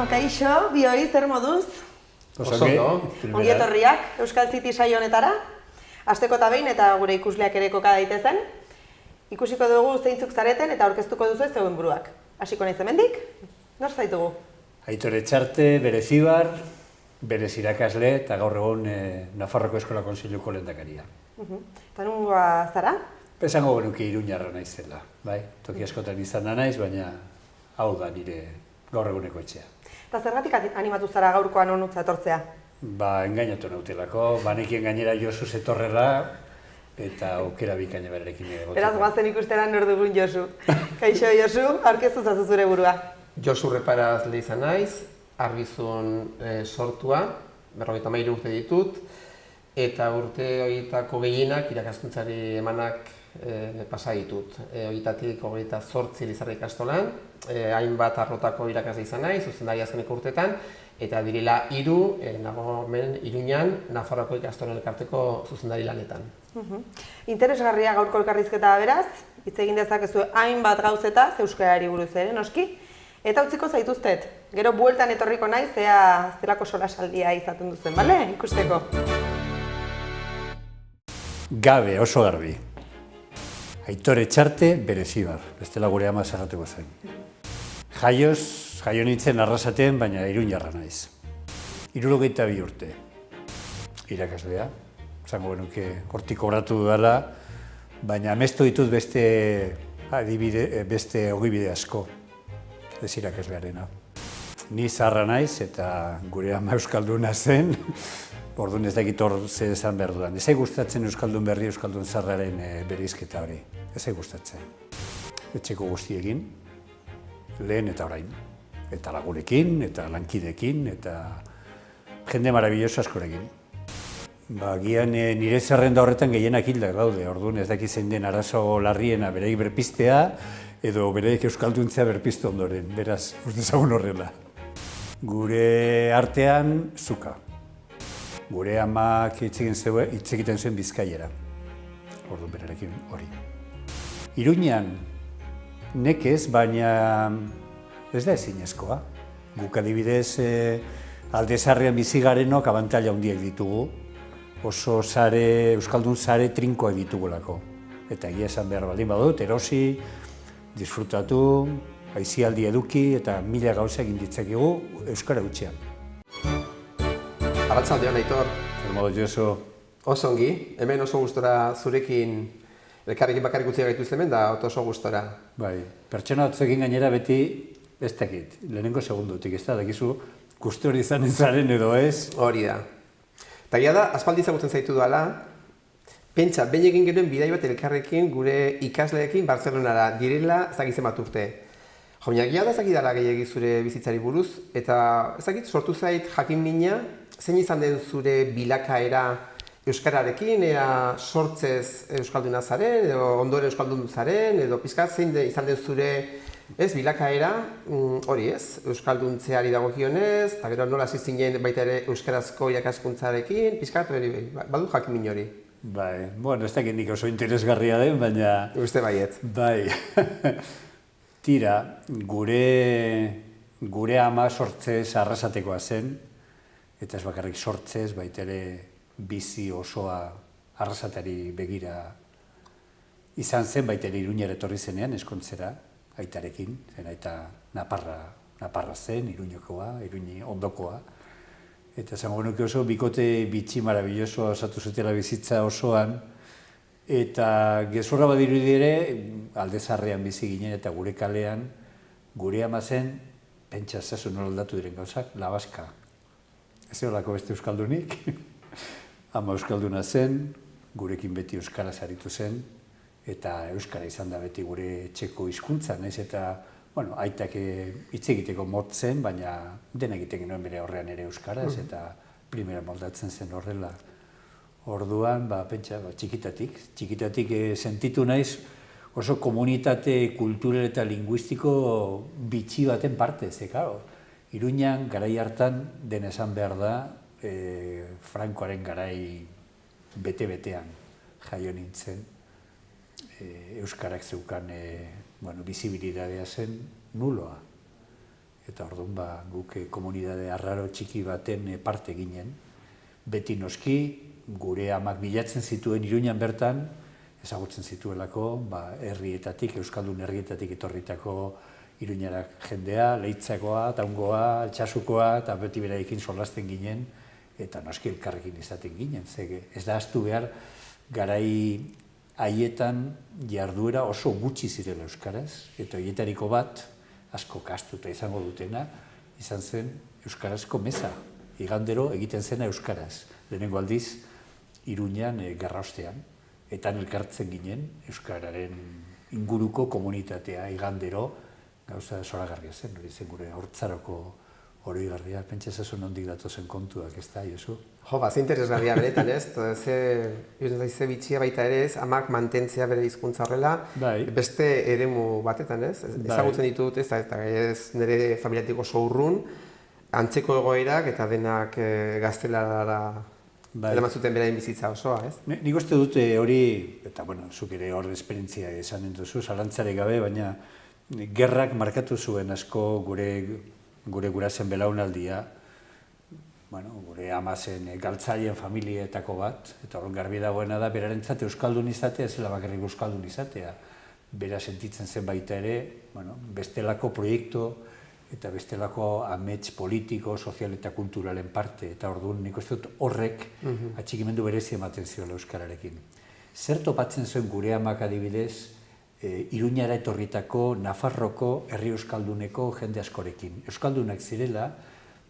kaixo, bioi, zer moduz? Osondo. Ongi etorriak Euskal City saio honetara. Asteko eta behin eta gure ikusleak ere koka daitezen. Ikusiko dugu zeintzuk zareten eta aurkeztuko duzu zeuen buruak. Hasiko naiz hemendik? Nor zaitugu? Aitor Etxarte, bere zibar, bere irakasle eta gaur egun Nafarroko Eskola Kontseiluko lehendakaria. Eta nungoa zara? Esango genuke Iruñarra naizela, bai? Toki askotan izan da naiz, baina hau da nire gaur eguneko etxea. Eta zergatik animatu zara gaurkoan honutza etortzea? Engainatu nautelako, banekien gainera Josu zetorrela eta aukera bikaina berarekin egotzeko. Beraz, goazen ikustera nor dugun Josu. Kaixo Josu, aurkeztu zazu zure burua. Josu Reparazle izan naiz, Arbizun sortua, 53 urte ditut, eta urte horietako gehienak irakaskuntzari emanak pasa ditut. Horietatik 28 Lizarra ikastolan, hainbat arlotako irakasle izan naiz, zuzendari azkeneko urteetan, eta direla 3, nago hemen Iruñan, Nafarroako ikastolen elkarteko zuzendari lanetan. Interesgarria gaurko elkarrizketa beraz, hitz egin dezakezu hainbat gauzetaz euskarari buruz ere, noski? Eta utziko zaituztet, gero bueltan etorriko naiz, zelako solasaldia izaten duzen, bale? Ikusteko. Gabe, oso garbi. Aitor Etxarte, bere zibar, bestela gure ama sagatuko zen. Jaio nintzen Arrasaten, baina Iruñarra naiz. 72 urte. Irakaslea, esango genuke hortik kobratu dudala, baina amestu ditut beste ogibide asko, ez irakaslearena. Ni zaharra naiz eta gure ama euskalduna zen, orduan ez dakit hor zer esan behar dudan. Ez gustatzen euskaldun berri, euskaldun zaharraren bereizketa hori. Ez gustatzen. Etxeko guztiekin, lehen eta orain. Eta lagunekin, eta lankidekin, eta jende marabilloso askorekin. Gian nire zerrenda horretan gehienak hildak daude, orduan ez dakit zein den arazo larriena bereik berpistea, edo bereik euskalduntzea berpiztu ondoren, beraz, uste zagun horrela. Gure artean, zuka. Gure amak hitz egiten zuen Bizkaiera, orduan berarekin hori. Iruñan nekez, baina ez da ezinezkoa. Guk adibidez Alde Zaharrean bizi garenok abantaila handiak ditugu, oso euskaldun sare trinkoak ditugulako. Eta egia esan behar baldin badut, erosi, disfrutatu, aisialdi eduki eta mila gauza egin ditzakegu euskara hutsean. Arratsaldeon, Aitor. Zer modu, Josu? Oso ongi, hemen oso gustora zurekin elkarrekin bakarrik utzi gaituzte hemen da oso gustora. Bai, pertsona batzuekin gainera beti ez dakit, lehenengo segundutik, ez da, dakizu gustu hori izanen zaren edo ez? Hori da. Eta gira da, aspaldi ezagutzen zaitu dela, pentsa, behin egin genuen bidai bat elkarrekin gure ikasleekin Bartzelonara direla ezagitzen bat urte. Baina gira da ezakit dela gehiagi zure bizitzari buruz, eta ezakit sortu zait jakin mina, zein izan den zure bilakaera euskararekin, ea sortzez euskalduna zaren, edo ondoren euskaldun zaren, edo pixkat zein izan den zure bilakaera, hori ez, euskalduntzeari dagokionez, eta gero nola hasi zinen baita ere euskarazko irakaskuntzarekin, pixkat badu jakin hori. Bai, bueno, ez dakit nik oso interesgarria den, baina... Uste baiet. Bai, tira, gure ama sortzez Arrasatekoa zen, eta ez bakarrik sortzez, baita ere bizi osoa Arrasatari begira izan zen, baita ere Iruñera etorri zenean, eskontzera, aitarekin, zen aita Naparra zen, Iruñokoa, Iruñi ondokoa. Eta esango genuke oso bikote bitxi marabillosoa osatu zutela bizitza osoan, eta gezurra badirudi ere, Alde Zaharrean bizi ginen eta gure kalean, gure ama zen, pentsa ezazu nola aldatu diren gauzak, Labaska. Ez horrelako beste euskaldunik. Ama euskalduna zen, gurekin beti euskaraz aritu zen, eta euskara izan da beti gure etxeko hizkuntza, naiz eta, bueno, aitak hitz egiteko motzen, baina dena egiten genuen bere horrean ere euskaraz, eta primera moldatzen zen horrela. Orduan, pentsa, txikitatik sentitu naiz oso komunitate kultural eta linguistiko bitxi baten parte, ze, claro, Iruñan garai hartan den esan behar da, Frankoaren garai bete-betean jaio nintzen, euskarak zeukan bizibilitatea zen nuloa. eta orduan guk komunidade arraro txiki baten parte ginen. Beti noski, gure amak bilatzen zituen Iruñan bertan, ezagutzen zituelako, herrietatik, euskaldun herrietatik etorritako Iruñarak jendea, Leitzakoa, Taungoa, Altsasukoa, eta beti beraiekin solasten ginen, eta noski elkarrekin izaten ginen. Ez da ahaztu behar, garai haietan jarduera oso gutxi zirela euskaraz, eta horietariko bat, asko kastuta izango dutena, izan zen euskarazko meza. Igandero egiten zena euskaraz. Lehenengo aldiz, Iruñan gerraostean, eta elkartzen ginen euskararen inguruko komunitatea igandero, gauza zoragarria zen, hori zen gure hortzaroko oroigarria, pentsa ezazu nondik datozen kontuak, ez da, Josu? Jo, ze interesgarria benetan, ez? Ze bitxia baita ere ez, amak mantentzea bere hizkuntza horrela, beste eremu batetan, ez? Ezagutzen ditut, ez nire familiatik oso urrun, antzeko egoerak eta denak gaztelara eraman zuten beraien bizitza osoa, ez? Nik uste dute hori, eta bueno, zuk ere hor esperientzia esanen duzu, zalantzare gabe, baina gerrak markatu zuen asko gure gurasen belaunaldia, gure ama zen galtzaien familietako bat, eta horren garbi dagoena da, berarentzat euskaldun izatea, ez zela bakarrik euskaldun izatea. Bera sentitzen zen baita ere, bestelako proiektu eta bestelako amets politiko, sozial eta kulturalen parte, eta orduan nik uste dut horrek atxikimendu berezi ematen ziola euskararekin. Zer topatzen zuen gure amak adibidez, Iruñara etorritako, Nafarroko, herri euskalduneko jende askorekin. Euskaldunak zirela,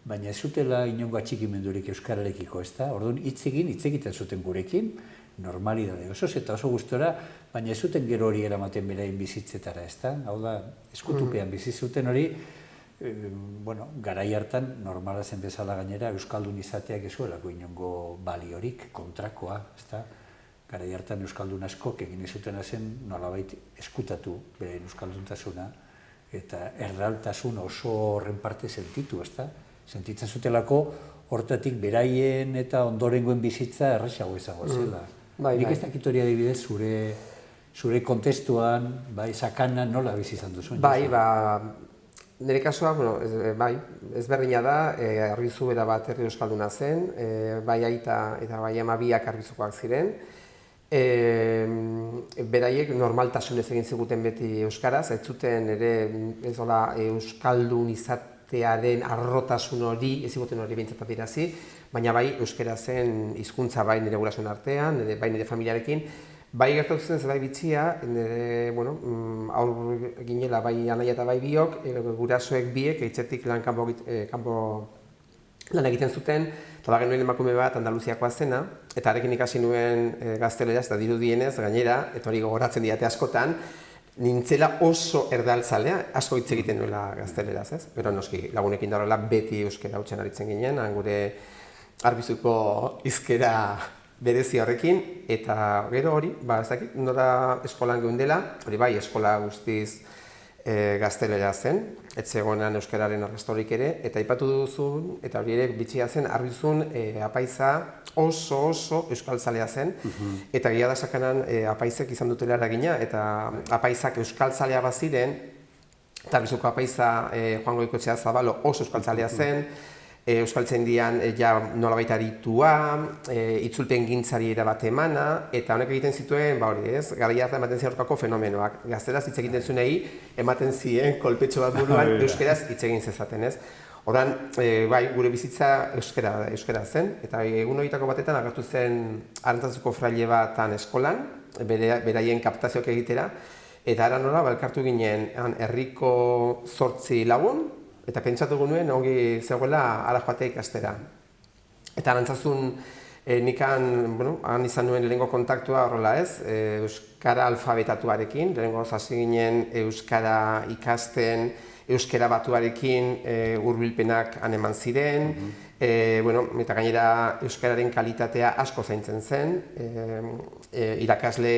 baina ez zutela inongo atxikimendurik euskararekiko, ez da? Orduan hitz egiten zuten gurekin, normalidade osoz eta oso gustora, baina ez zuten gero hori eramaten beraien bizitzetara, ez da? Hau da, eskutupean bizi zuten hori, garai hartan, normala zen bezala gainera, euskaldun izateak ez zuelako inongo baliorik, kontrakoa, ez da? Garai hartan euskaldun askok egin zutena zen nolabait eskutatu beraien euskalduntasuna eta errealtasun oso horren parte sentitu, ez da? Sentitzen zutelako hortatik beraien eta ondorengoen bizitza errazago izango zela. Nik ez dakit hori adibidez zure kontestuan, sakanan nola bizi izan duzuen? Nire kasua, ezberdina da, Arbizu bera bat herri euskalduna zen, bai aita eta bai ama biak Arbizukoak ziren. Beraiek normaltasunez egin ziguten beti euskaraz, ez zuten ere euskaldun izatearen arrotasun hori, ez ziguten hori behintzat adirazi, baina bai euskara zen hizkuntza bai nire gurasoen artean, bai nire familiarekin, bai gertatzen zen bai bitxia, aur ginela bai anaia eta bai biok, gurasoek biek etxetik lan kanpo lan egiten zuten, eta genuen emakume bat Andaluziakoa zena, eta harekin ikasi nuen gazteleraz eta dirudienez gainera, eta hori gogoratzen diate askotan, nintzela oso erdaltzalea, asko hitz egiten nuela gazteleraz, ez? Gero noski lagunekin daroela beti euskara hutsen aritzen ginen, gure Arbizuko hizkera berezi horrekin, eta gero hori, ez dakit, nola eskolan geundela, hori bai, eskola guztiz gaztelera zen, ez zegoenan euskararen arrastorik ere, eta aipatu duzun, eta hori ere bitxia zen, Arbizun apaiza oso euskaltzalea zen, eta gila da sakanan apaizek izan dutela eragina, eta apaizak euskaltzalea baziren, eta Arbizuko apaiza Juan Goikoetxea Zabalo oso euskaltzalea zen, euskaltzaindian nolabait aritua, itzulpen gintzari erabat emana, eta honek egiten zituen, garai hartan ematen ziren aurkako fenomenoak. Gazteraz hitz egiten zunei, ematen ziren kolpetxo bat buruan, euskaraz hitz egin zezaten, ez? Horren, gure bizitza euskara zen, eta egun horietako batetan agertu zen Arantzazuko fraile batan eskolan, beraien kaptazioak egitera, eta ara nola, elkartu ginen herriko 8 lagun, eta pentsatu nuen ongi zegoela ara joatea ikastera. Eta Arantzazun nikan, han izan nuen lehenengo kontaktua horrela ez, euskara alfabetatuarekin, lehenengo hasi ginen euskara ikasten, euskara batuarekin hurbilpenak han eman ziren, eta gainera euskararen kalitatea asko zaintzen zen, irakasle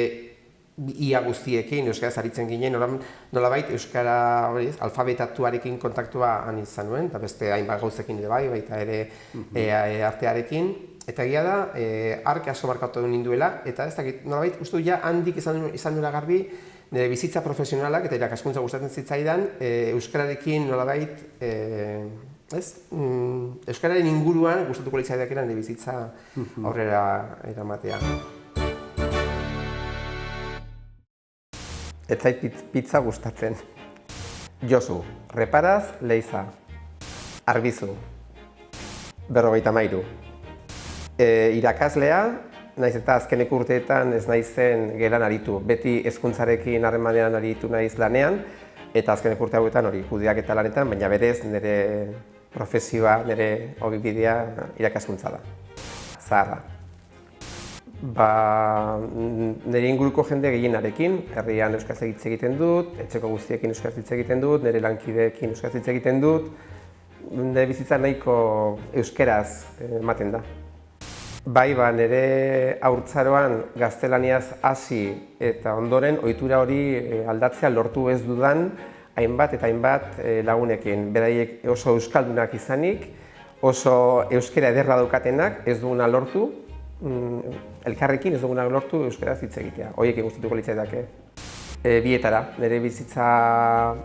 ia guztiekin euskaraz aritzen ginen, nolabait euskara alfabetatuarekin kontaktua han izan nuen, eta beste hainbat gauzekin ere bai, baita ere artearekin. Eta egia da, ark asko markatu ninduela, eta ez dakit, nolabait, uste ja handik izan nuela garbi, nire bizitza profesionalak eta irakaskuntza gustatzen zitzaidan, euskararekin nolabait, euskararen inguruan gustatuko litzaidakela nire bizitza aurrera eramatea. Ez zait pizza gustatzen. Josu, Reparaz, Leiza, Arbizu, 53. Irakaslea, naiz eta azkeneko urteetan ez naizen gelan aritu. Beti hezkuntzarekin harremanean aritu naiz lanean, eta azkeneko urte hauetan hori kudeaketa lanetan, baina berez nire profesioa, nire ogibidea irakaskuntza da. Zaharra. Nire inguruko jende gehienarekin, herrian euskaraz hitz egiten dut, etxeko guztiekin euskaraz hitz egiten dut, nire lankideekin euskaraz hitz egiten dut, nire bizitza nahiko euskaraz ematen da. Bai, nire haurtzaroan gaztelaniaz hasi eta ondoren ohitura hori aldatzea lortu ez dudan hainbat eta hainbat lagunekin. Beraiek oso euskaldunak izanik, oso euskara ederra daukatenak ez duguna lortu, elkarrekin ez duguna lortu euskaraz hitz egitea. Horiek gustatuko litzaidake. Bietara, nire bizitza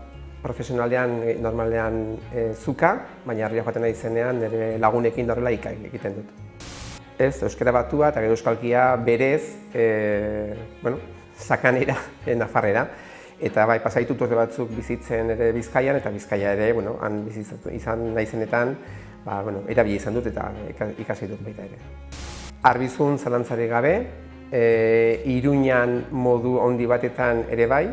profesionalean, normalean zuka, baina herria joaten nahi zenean nire lagunekin horrela egiten dut. Ez, euskara batua eta gero euskalkia berez, sakanera, nafarrera. Eta bai, pasa ditut urte batzuk bizitzen ere Bizkaian, eta Bizkaia ere, han izan nahi zenetan, erabili izan dut eta ikasi dut baita ere. Arbizun zalantzarik gabe, Iruñan modu handi batetan ere bai,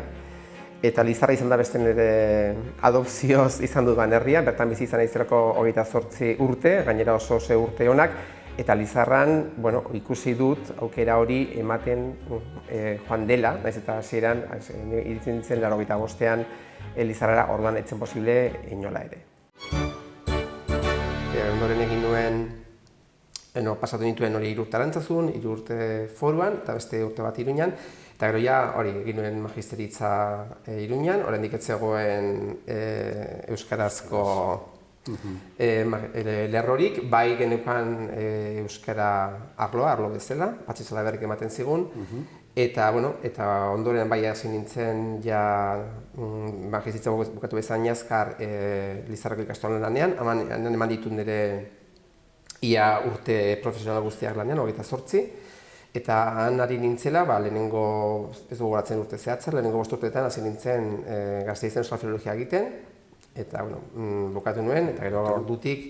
eta Lizarra izan da beste nire adopzioz izan dut herria, bertan bizi izan naizelako 28 urte, gainera oso urte honak, eta Lizarran ikusi dut aukera hori ematen joan dela, naiz eta hasieran iritzen nintzen 85ean Lizarrara, orduan etzen posible inola ere. Ondoren egin nuen, pasatu nituen hori 3 urte Arantzazun, 3 urte Foruan eta beste urte bat Iruñan, eta gero hori egin nuen magisteritza Iruñan, oraindik ez zegoen euskarazko lerrorik, bai geneukan euskara arlo bezala, Patxi Salaberrik ematen zigun, eta ondoren bai hasi nintzen magisteritza bukatu bezain azkar Lizarrako ikastolan lanean, eman ditut nire ia urte profesional guztiak lanean, 28, eta han ari nintzela, lehenengo, ez dugu goratzen urte zehatza, lehenengo 5 urteetan hasi nintzen Gasteizen euskal filologia egiten, eta bukatu nuen, eta gero ordutik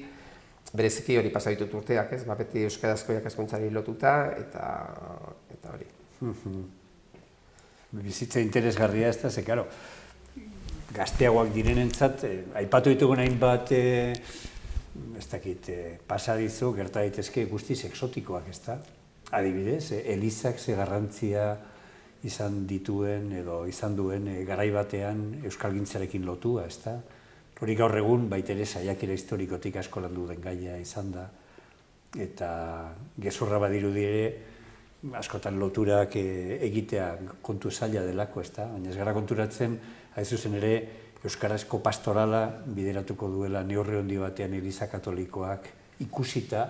bereziki hori pasa ditut urteak, beti euskarazko irakaskuntzari lotuta, eta hori. Bizitza interesgarria ez da, ze, karo, gazteagoak direnentzat, aipatu ditugun hainbat, ez dakit, pasadizu, gerta daitezke guztiz exotikoak, ez da? Adibidez, elizak ze garrantzia izan dituen edo izan duen garai batean euskalgintzarekin lotua, ez da? Hori gaur egun baitere saiakera historikotik asko landu den gaia izan da, eta gezurra badirudi ere, askotan loturak egitea kontu zaila delako, ez da? Baina ez gara konturatzen, hain zuzen ere, euskarazko pastorala bideratuko duela neurri handi batean Eliza Katolikoak ikusita,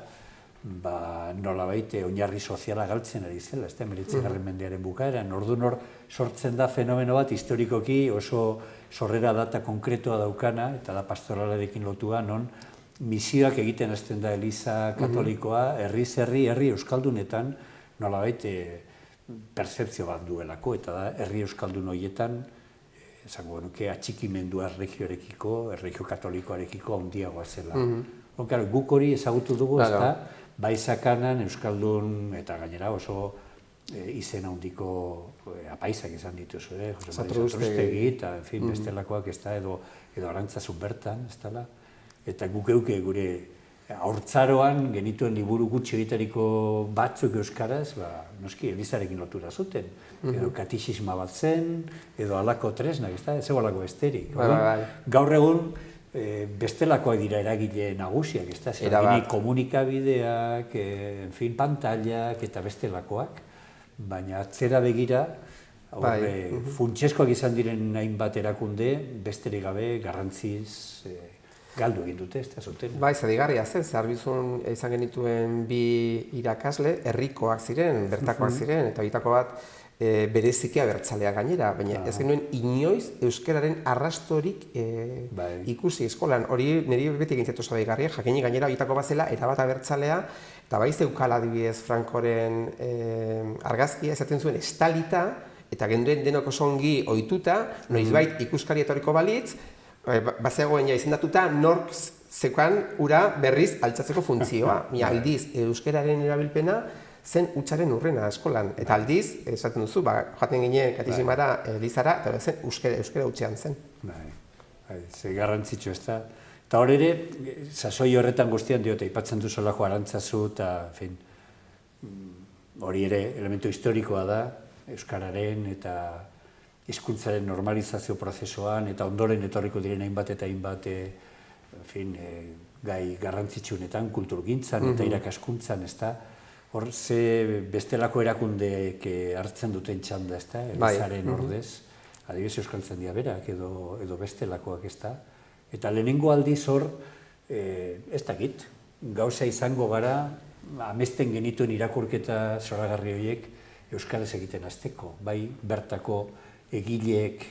nolabait oinarri soziala galtzen ari zela, ez da? 19. mendearen bukaeran. Orduan hor sortzen da fenomeno bat historikoki oso sorrera data konkretua daukana, eta da pastoralarekin lotua, non misioak egiten hasten da Eliza Katolikoa, herri euskaldunetan, nolabait pertzepzio bat duelako, eta da herri euskaldun horietan, esango nuke atxikimendua erregioarekiko, erregio katolikoarekiko handiagoa zela. Guk hori ezagutu dugu, ez da, bai Sakanan, euskaldun eta gainera oso izen handiko apaizak izan dituzu, Jose Maria Satrustegi eta bestelakoak, ez da, edo Arantzazun bertan, ez dela. Eta guk euke gure haurtzaroan genituen liburu gutxi egiteriko batzuk euskaraz, noski Elizarekin lotura zuten, edo katixisma bat zen, edo halako tresnak, ez da, ez alako besterik. Gaur egun bestelakoak dira eragile nagusiak, ez da, zer komunikabideak, pantailak eta bestelakoak, baina atzera begira, funtseskoak izan diren hainbat erakunde, besterik gabe garrantziz galdu egin dute, ez da zuten. Bai, zadigarria zen, Arbizun izan genituen 2 irakasle, herrikoak ziren, bertakoak ziren, eta bitako bat bereziki abertzalea gainera, baina ez genuen inoiz euskararen arrastorik ikusi eskolan. Hori niri beti egin zaitu zabaigarria, jakini gainera horietako bazela, erabat abertzalea, eta bai zeukala adibidez Frankoren argazkia, esaten zuen estalita, eta genduen denok oso ongi ohituta, noizbait ikuskari etorriko balitz, bazegoen ja izendatuta nork zeukan ura berriz altxatzeko funtzioa. Aldiz, euskararen erabilpena zen hutsaren urrena eskolan. Eta aldiz, esaten duzu, joaten ginen katizimara Elizara, eta zen euskara hutsean zen. Ze garrantzitsu ez da. Eta hor ere, sasoi horretan guztian diote, aipatzen duzolako Arantzazu, eta hori ere elementu historikoa da, euskararen eta hizkuntzaren normalizazio prozesuan, eta ondoren etorriko diren hainbat eta hainbat gai garrantzitsunetan, kulturgintzan eta irakaskuntzan, ez da. Hor, ze bestelako erakundeek hartzen duten txanda, ez da, Elizaren ordez, adibidez Euskaltzaindia berak edo bestelakoak, ez da. Eta lehenengo aldiz hor, ez dakit, gauza izango gara, amesten genituen irakurketa zoragarri horiek euskaraz egiten hasteko, bai bertako egileek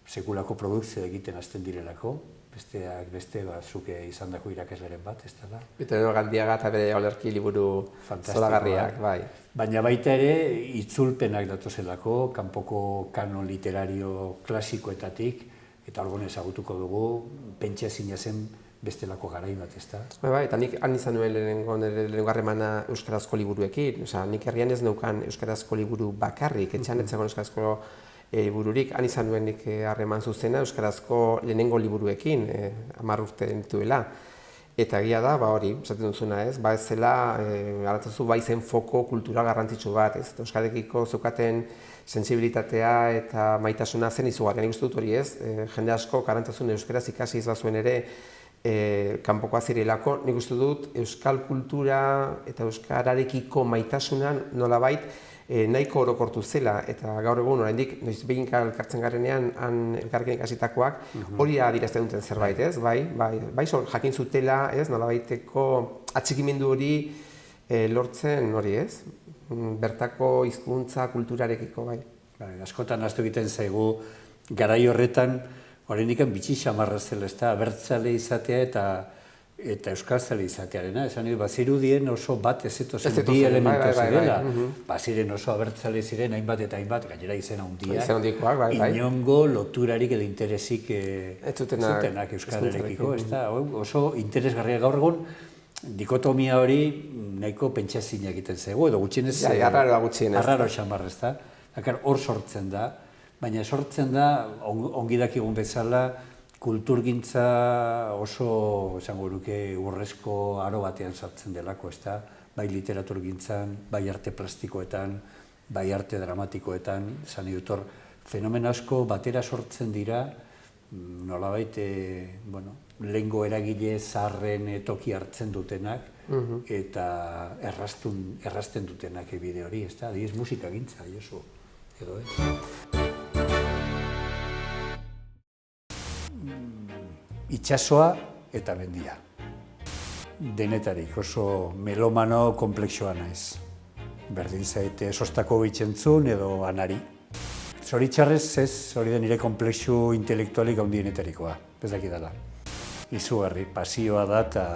sekulako produkzio egiten hasten direlako, besteak beste, zuke izandako irakasleren bat, ez da. Eta Gandiaga eta bere olerki liburu zoragarriak, bai. Baina baita ere, itzulpenak datozelako, kanpoko kanon literario klasikoetatik, eta orduan ezagutuko dugu, pentsezina zen bestelako garai bat, ez da. Bai, eta nik han izan nuen lehenengo harremana euskarazko liburuekin. Nik herrian ez neukan euskarazko liburu bakarrik, etxean ez zegoen euskarazko libururik, han izan nuen nik harreman zuzena euskarazko lehenengo liburuekin, 10 urte dituela. Eta egia da, hori, esaten duzuna ez, ez zela, Arantzazu bai zen foko kultura garrantzitsu bat, ez, euskarekiko zeukaten sentsibilitatea eta maitasuna zen izugarria, nik uste dut hori ez, jende asko Arantzazun euskaraz ikasi ez bazuen ere, kanpokoa zirelako, nik uste dut euskal kultura eta euskararekiko maitasuna nolabait nahiko orokortu zela, eta gaur egun oraindik noiz behinka elkartzen garenean elkarrekin ikasitakoak hori adierazten duten zerbait, ez? Bai jakin zutela, ez? Nolabaiteko atxikimendu hori lortzen hori, ez? Bertako hizkuntza kulturarekiko, bai. Askotan ahaztu egiten zaigu garai horretan oraindik bitxi xamarra zela, ez da, abertzale izatea eta euskaltzale izatearena, esan nahi, bazirudien oso bat ez etozen bi elementu zirela. Baziren oso abertzale ziren hainbat eta hainbat, gainera izena hundiak, inongo loturarik edo interesik zutenak euskararekiko, ez da, oso interesgarria gaur egun, dikotomia hori nahiko pentsezina egiten zego, edo gutxienez arraro xamarra, ez da, hor sortzen da, baina sortzen da, ongi dakigun bezala, kulturgintza oso, esango nuke, urrezko aro batean sartzen delako, ez da, bai literaturgintzan, bai arte plastikoetan, bai arte dramatikoetan, esan dut hor, fenomeno asko batera sortzen dira, nolabait, lehengo eragile zaharren toki hartzen dutenak, eta errazten dutenak bide hori, ez da, adiez musikagintza, Josu, edo ez. Itxasoa eta mendia. Denetarik oso melomano komplexua naiz. Berdin zaite sostako bitxentzun edo anari. Zoritxarrez ez, hori da nire komplexu intelektualik handienetarikoa, ez dakidala. Izugarri, pasioa da eta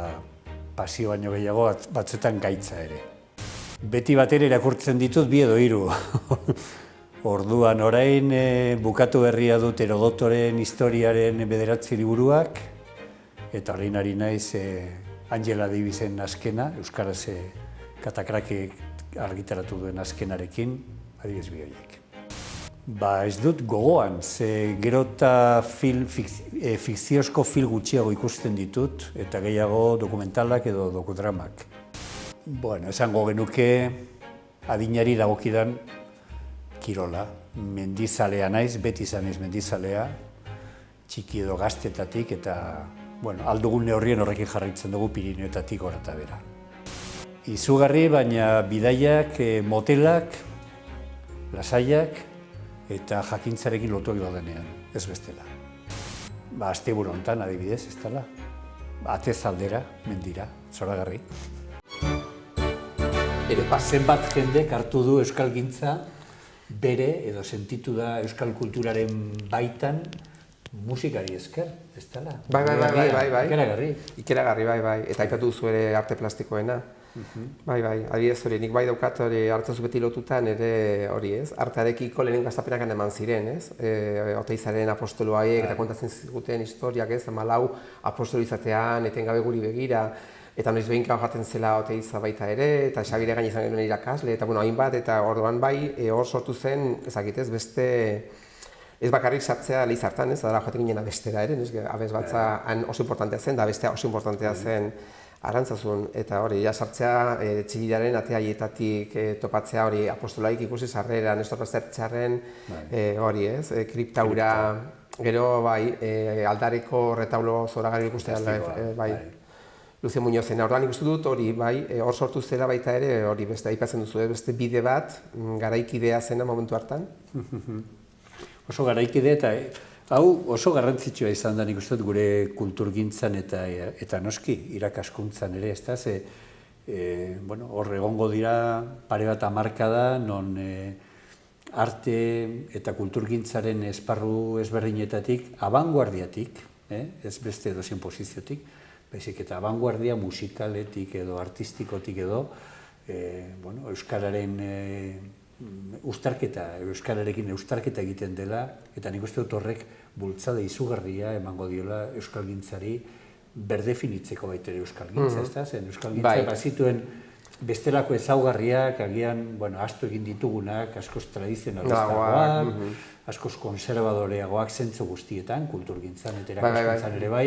pasio baino gehiago batzuetan gaitza ere. Beti batera irakurtzen ditut 2 edo 3. Orduan, orain bukatu berria dut Herodotoren historiaren 9 liburuak, eta orain ari naiz Angela Davis'en azkena, euskaraz Katakrake argitaratu duen azkenarekin, adibidez 2 horiek. Ez dut gogoan, ze gero eta fikziozko film gutxiago ikusten ditut, eta gehiago dokumentalak edo dokudramak. Esango genuke adinari dagokidan kirola, mendizalea naiz, beti izan naiz mendizalea, txiki edo gaztetatik eta aldugun neurrien horrekin jarraitzen dugu Pirinioetatik gora eta bera. Izugarri, baina bidaiak, motelak, lasaiak eta jakintzarekin lotuak daudenean, ez bestela. Asteburu hontan adibidez, ez dela, atez aldera, mendira, zoragarri. Zenbat jendek hartu du euskalgintza bere edo sentitu da euskal kulturaren baitan musikari esker, ez dela? Bai. Ikeragarri. Ikeragarri, bai. Eta aipatu duzu ere arte plastikoena. Bai, adibidez hori, nik bai daukat hori hartzazu beti lotutan ere hori ez, artearekiko lehenengo gaztapenak eman ziren, ez? Oteizaren apostolo haiek eta kontatzen ziguten historiak ez, 14 apostolo izatean, etengabe guri begira, eta noiz behinka jaten zela Oteiza baita ere, eta Xabire gain izan genuen irakasle, eta bueno, hainbat, eta orduan bai, hor sortu zen, ezakitez, beste, ez bakarrik sartzea leiz hartan, ez, dara joaten ginen abestera ere, abez batza oso importantea zen, da bestea oso importantea zen, Arantzazun, eta hori, sartzea Txillidaren ateaietatik topatzea hori apostolaik ikusi sarrera, Nestor Bastertxarren hori ez, kriptaura, gero bai, aldareko retaulo zoragarri ikustea, bai, Lucio Muñozen, orduan ikustu dut hori, bai, hor sortu zela baita ere, hori beste aipatzen duzu, beste bide bat, garaikidea zena momentu hartan. Oso garaikide eta hau oso garrantzitsua izan da nik uste dut gure kulturgintzan eta noski irakaskuntzan ere, ez da, hor egongo dira pare bat hamarkada non arte eta kulturgintzaren esparru ezberdinetatik, abanguardiatik, ez beste edozein posiziotik, baizik eta abanguardia musikaletik edo artistikotik edo, euskararen euskararekin eustarketa egiten dela, eta nik uste dut horrek bultzada izugarria emango diola euskalgintzari berdefinitzeko baita ere euskalgintza, ez da? Zen euskalgintza bazituen bestelako ezaugarriak, agian, astu egin ditugunak, askoz tradizionalistagoak, askoz konservadoreagoak zentzu guztietan, kulturgintzan eta erakaskuntzan ere bai,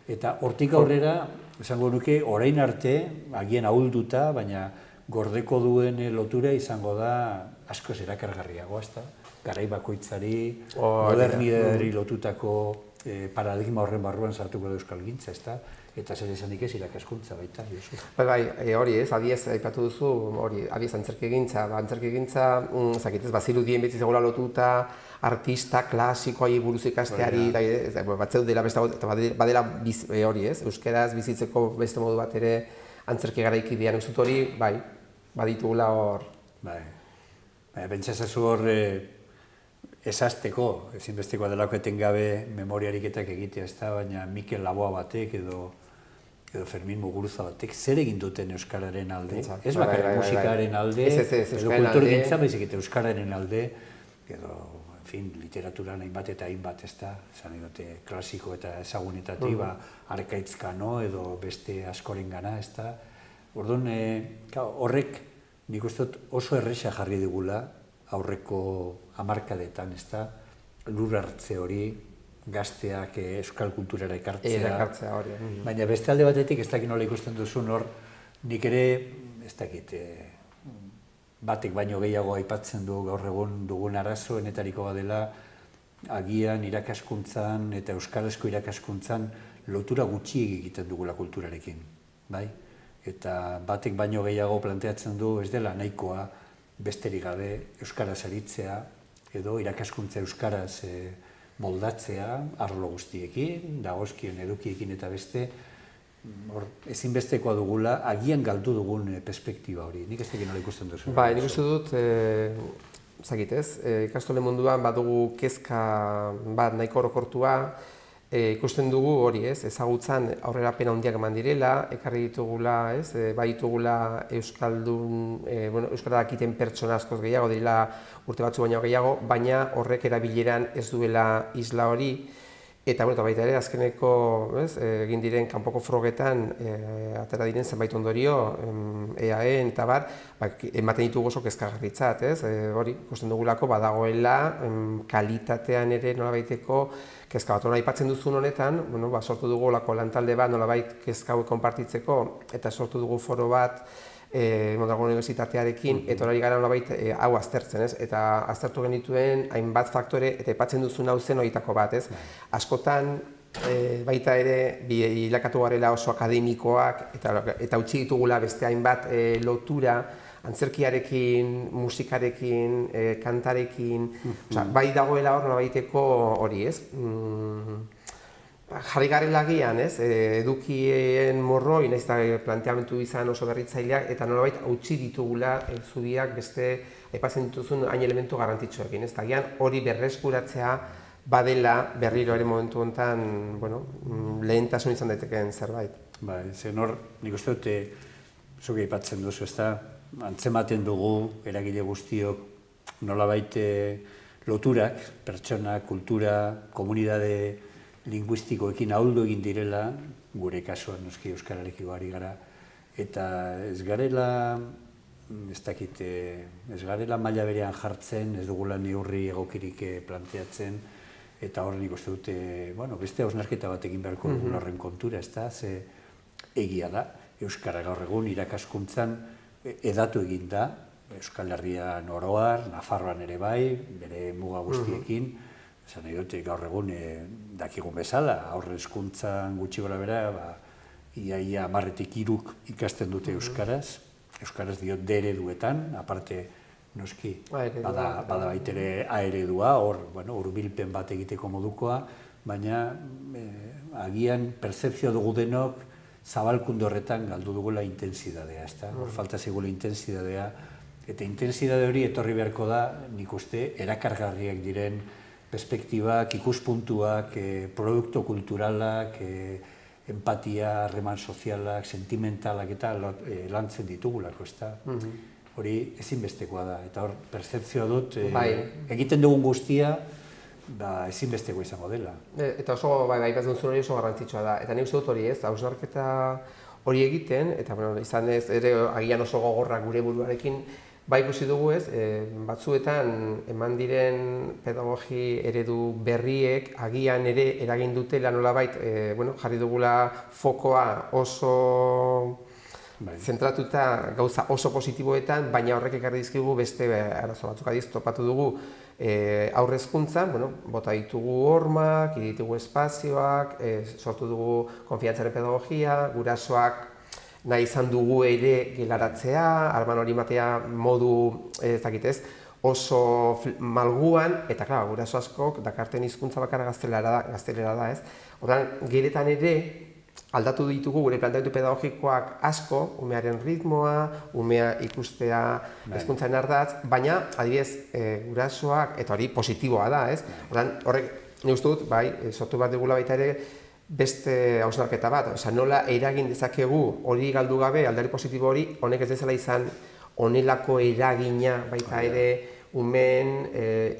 eta hortik aurrera, esango nuke, orain arte, agian ahulduta, baina gordeko duen lotura izango da askoz erakargarriago, ezta? Garai bakoitzari, modernidadari lotutako paradigma horren barruan sartuko da euskalgintza, ezta? Eta zer esanik ez irakaskuntza baita, Josu. Bai, hori ez, adiez, aipatu duzu, hori, adiez antzerkigintza, zakitez, bazirudien beti zegoela lotuta, artista klasikoai buruz ikasteari, batzeudela beste, eta badela hori ez, euskeraz bizitzeko beste modu bat ere antzerki garaikidean, uste hori, bai, baditugula hor. Bai, bentsazazu hor esazteko, ezinbestekoa delako etengabe memoriariketak egitea, ez da, baina Mikel Laboa batek edo Fermin Muguruza batek zer egin duten euskararen alde, ez bakarrik musikaren alde, edo kulturgintza baizik eta euskararen alde, edo, en fin, literaturan hainbat eta hainbat, ez da, esan edote klasiko eta ezagunetatik, Arkaitzkano edo beste askorengana, ez da. Orduan, horrek nik uste dut oso erresa jarri digula aurreko hamarkadetan, ez da, lur hartze hori, gazteak euskal kulturara ekartzea. Baina beste alde batetik, ez dakit nola ikusten duzun hor, nik ere, ez dakit, batek baino gehiago aipatzen du gaur egun dugun arazoenetariko badela, agian irakaskuntzan eta euskarazko irakaskuntzan lotura gutxi egiten dugula kulturarekin, bai? Eta batek baino gehiago planteatzen du ez dela nahikoa besterik gabe euskaraz aritzea edo irakaskuntza euskaraz moldatzea arlo guztiekin, dagozkien edukiekin eta beste, ezinbestekoa dugula, agian galdu dugun perspektiba hori. Nik ez tekin nola ikusten duzu. Bai, nik uste dut, zakitez, ikastole munduan badugu kezka bat nahiko orokortua, ikusten dugu hori ez, ezagutzan aurrerapen handiak eman direla, ekarri ditugula, ez, bai ditugula euskara dakiten pertsona askoz gehiago direla urte batzu baino gehiago, baina horrek erabileran ez duela isla hori, eta baita ere azkeneko egin diren kanpoko frogetan atera diren zenbait ondorio, EAEn eta bar, ematen ditugu oso kezkagarritzat, hori ikusten dugulako badagoela kalitatean ere nolabaiteko kezka bat. Aipatzen duzun honetan, sortu dugu olako lantalde bat nolabait kezka hauek konpartitzeko eta sortu dugu foro bat Mondragon Unibertsitatearekin, eta hori gara nolabait hau aztertzen, eta aztertu genituen hainbat faktore, eta aipatzen duzun hau zen horietako bat, askotan baita ere bilakatu garela oso akademikoak, eta utzi ditugula beste hainbat lotura antzerkiarekin, musikarekin, kantarekin, bai dagoela hor nola baiteko hori, ez? jarri garela agian, edukien morroi, nahiz eta planteamendu izan oso berritzaileak, eta nolabait hautsi ditugula zubiak beste aipatzen dituzun hain elementu garrantzitsuekin, agian hori berreskuratzea badela berriro ere momentu honetan, lehentasun izan daitekeen zerbait. Bai, zen hor, nik uste dute, zuke aipatzen duzu, antzematen dugu eragile guztiok nolabait loturak, pertsona, kultura, komunitate linguistikoekin ahuldu egin direla, gure kasuan noski euskararekiko ari gara, eta ez garela maila berean jartzen, ez dugula neurri egokirik planteatzen, eta hor nik uste dute, beste hausnarketa bat egin beharko dugun horren kontura, ze egia da, euskara gaur egun irakaskuntzan edatu egin da, Euskal Herrian oroar, Nafarroan ere bai, bere muga guztiekin, esan nahi dute gaur egun dakigun bezala, aurre hezkuntzan gutxi gora bera, ia 10-3 ikasten dute euskaraz, euskaraz diot D ereduetan, aparte noski, bada baitere A eredua, hor hurbilpen bat egiteko modukoa, baina agian pertzepzioa dugu denok zabalkunde horretan galdu dugula intentsidadea, hor falta zigula intentsidadea, eta intentsidade hori etorri beharko da, nik uste, erakargarriak diren perspektibak, ikuspuntuak, produktu kulturalak, empatia, harreman sozialak, sentimentalak eta lantzen ditugulako, hori ezinbestekoa da, eta hor pertzepzioa dut, egiten dugun guztia, ezinbesteko izango dela. Eta oso, aipatzen zuen hori oso garrantzitsua da, eta nik uste dut hori hausnarketa hori egiten, eta izan ez ere agian oso gogorra gure buruarekin, ikusi dugu batzuetan eman diren pedagogi eredu berriek agian ere eragin dutela nolabait, jarri dugula fokoa oso zentratuta gauza oso positiboetan, baina horrek ekarri dizkigu beste arazo batzuk adiz topatu dugu aurre hezkuntzan, bota ditugu hormak, ditugu espazioak, sortu dugu konfiantzaren pedagogia, gurasoak nahi izan dugu ere gelaratzea, harreman hori matea modu, oso malguan, eta guraso askok dakarten hizkuntza bakarra gaztelera da, Horren, geretan ere aldatu ditugu gure planteamendu pedagogikoak asko, umearen ritmoa, umea ikustea hezkuntzaren ardatz, baina adibidez gurasoak, eta hori positiboa da, Horren, horrek, nik uste dut, sortu bat digula baita ere, beste hausnarketa bat, nola eragin dezakegu hori galdu gabe, aldari positibo hori, honek ez dezala izan honelako eragina baita ere umeen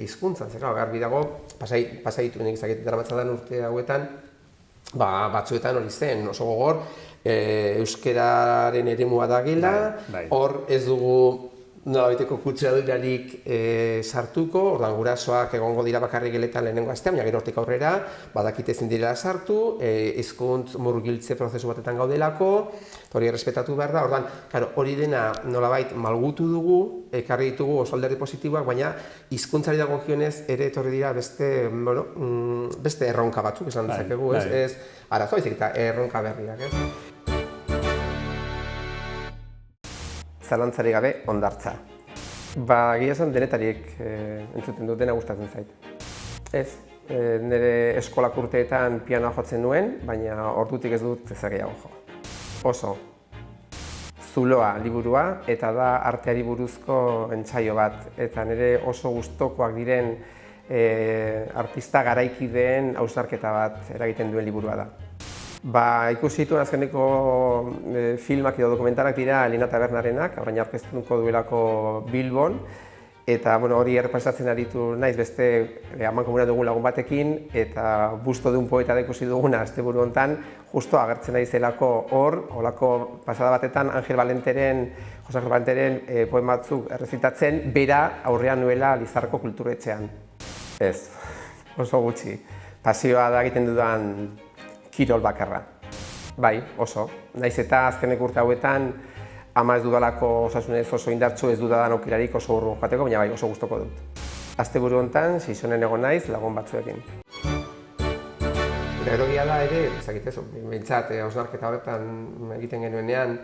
hizkuntzan. Garbi dago, pasaitu nik izaket daramatzan urte hauetan, batzuetan hori zen, oso gogor, euskeraren eremua da gela, hor ez dugu nolabaiteko kutsadurarik sartuko, ordan gurasoak egongo dira bakarrik geletan lehenengo astean, baina gero hortik aurrera, badakite ezin direla sartu, hizkuntz murgiltze prozesu batetan gaudelako, hori errespetatu behar da, ordan hori dena nolabait malgutu dugu, ekarri ditugu oso alderdi positiboak, baina hizkuntzari dagokionez ere etorri dira beste erronka batzuk, esan dezakegu, ez arazoa izik eta erronka berriak, Zalantzari gabe hondartza. Egia esan denetarik entzuten dut, dena gustatzen zait. Nire eskolak urteetan pianoa jotzen nuen, baina ordutik ez dut ezageago jo. Oso. Zuloa liburua eta da arteari buruzko entsaio bat. Eta nire oso gustokoak diren artista garaikideen hausnarketa bat eragiten duen liburua da. Ikusi dituen azkeneko filmak edo dokumentalak dira Lina Tabernarenak, orain aurkeztuko duelako Bilbon, eta hori errepasatzen aritu naiz beste amankomuna dugun lagun batekin, eta busto de un poeta da ikusi duguna asteburu hontan, justo agertzen naizelako hor, holako pasada batetan Jose Angel Valenteren poema batzuk errezitatzen, bera aurrean nuela Lizarrako kulturetxean. Ez, oso gutxi. Pasioa da egiten dudan kirol bakarra. Oso. Naiz eta azkenek urte hauetan ama ez dudalako osasunez oso indartsu, ez dudadan aukerarik oso urrun joateko, baina oso gustoko dut. Asteburu hontan, Seisonen egon naiz lagun batzuekin. Gero da ere, behintzat, hausnarketa horretan egiten genuenean,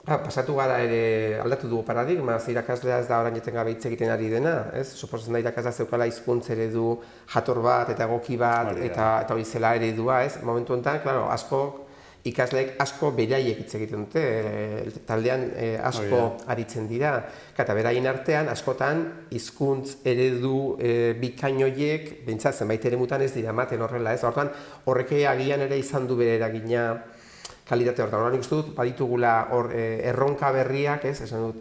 Pasatu gara ere aldatu dugu paradigma, irakaslea ez da orain eten gabe hitz egiten ari dena, ez? Suposatzen da irakaslea zeukala hizkuntz eredu jator bat eta egoki bat eta hori zela eredua, ez? Momentu honetan, claro, ikasleek asko beraiek hitz egiten dute, taldean asko aritzen dira, eta beraien artean askotan hizkuntz eredu bikain horiek behintzat zenbait eremutan ez dira ematen horrela, ez? Orduan horrek agian ere izan du bere eragina kalitate horretan. Horrean ikusten dut, baditugula erronka berriak, ez, esan dut,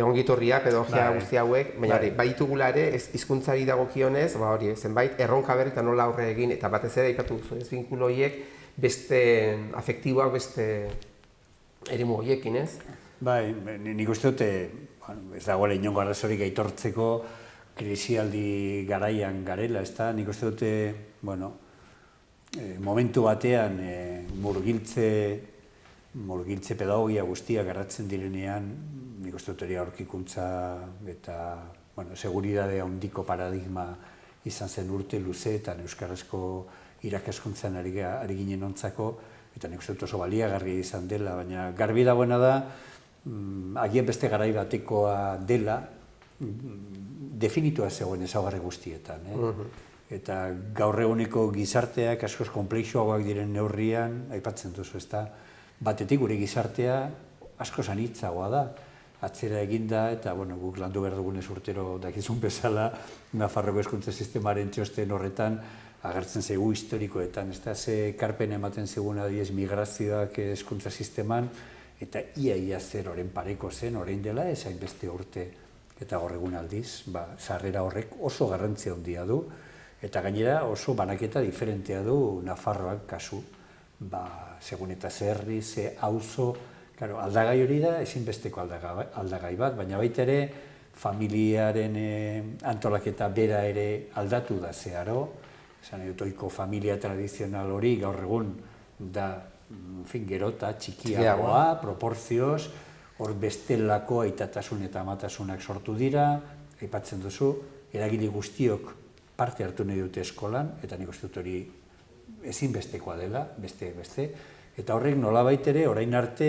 ongitorria, pedagogia guzti hauek, baina hori, baditugula ere, hizkuntzari dagokionez, hori, zenbait, erronka berri eta nola aurre egin, eta batez ere, aipatu duzu, ez binkulo horiek, beste afektiboak, beste eremu horiekin, ez? Bai, nik uste dut, ez dagoela inongo arrazorik aitortzeko krisialdi garaian garela, ez da, nik uste dut, bueno, momentu batean murgiltze pedagogia guztiak garratzen direnean, nik uste dut hori aurkikuntza eta seguridade handiko paradigma izan zen urte luzeetan euskarazko irakaskuntzan ari ginen ontzako, eta nik uste dut oso baliagarria izan dela, baina garbi dagoena da, agian beste garai batekoa dela, definitua zegoen ezaugarri guztietan. Eta gaur eguneko gizarteak askoz konplexuagoak diren neurrian, aipatzen duzu, ezta, batetik gure gizartea askoz anitzagoa da, atzera eginda, eta guk landu behar dugunez urtero dakizun bezala, Nafarroko hezkuntza sistemaren txosten horretan agertzen zaigu historikoetan, ezta, ze karpen ematen zegoen adiez migrazioak hezkuntza sisteman, eta ia zer oren pareko zen, orain dela ez hainbeste urte, eta gaur egun aldiz, sarrera horrek oso garrantzia handia du, eta gainera oso banaketa diferentea du Nafarroak kasu. Segun eta zerri, ze auzo, aldagai hori da ezinbesteko aldagai bat, baina baita ere familiaren antolaketa bera ere aldatu da zeharo, esan dut ohiko familia tradizional hori gaur egun da gerota txikiagoa, proporzioz, hor bestelako aitatasun eta amatasunak sortu dira, aipatzen duzu, eragile guztiok parte hartu nahi dute eskolan, eta nik uste dut hori ezinbestekoa dela, beste, eta horrek nolabait ere, orain arte,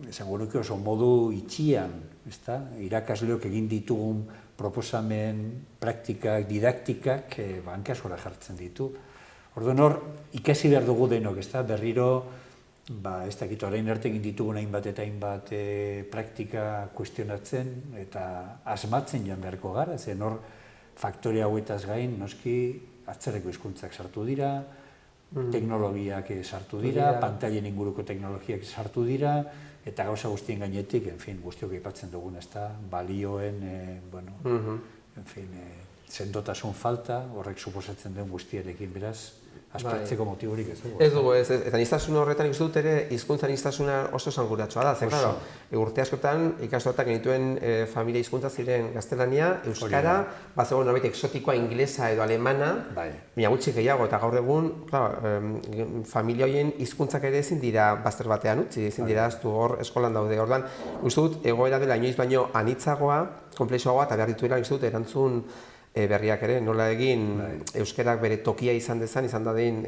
esango nuke oso modu itxian, irakasleok egin ditugun proposamen, praktikak, didaktikak, hankasora jartzen ditu. Orduan hor, ikasi behar dugu denok, berriro, ez dakit orain arte egin ditugun hainbat eta hainbat praktika kuestionatzen, eta asmatzen joan beharko gara, zen hor, faktore hauetaz gain, noski, atzerreko hizkuntzak sartu dira, teknologiak sartu dira, pantailen inguruko teknologiak sartu dira, eta gauza guztien gainetik, guztiok aipatzen dugun, balioen, sendotasun falta, horrek suposatzen den guztiarekin, beraz, aspertzeko motiborik ez dugu. Ez dugu, eta aniztasun horretan ikusten dut ere, hizkuntza aniztasuna oso esanguratsua da. Zer, claro, urte askotan ikasletak genituen familia hizkuntza ziren gaztelania, euskara, bazegoen norbait exotikoa inglesa edo alemana, baina gutxi gehiago, eta gaur egun, familia horien hizkuntzak ere ezin dira bazter batean utzi, ezin dira aztu hor eskolan daude. Orduan, uste dut, egoera dela inoiz baino anitzagoa, konplexuagoa, eta behar dituela uste dut, erantzun berriak ere, nola egin euskerak bere tokia izan dadin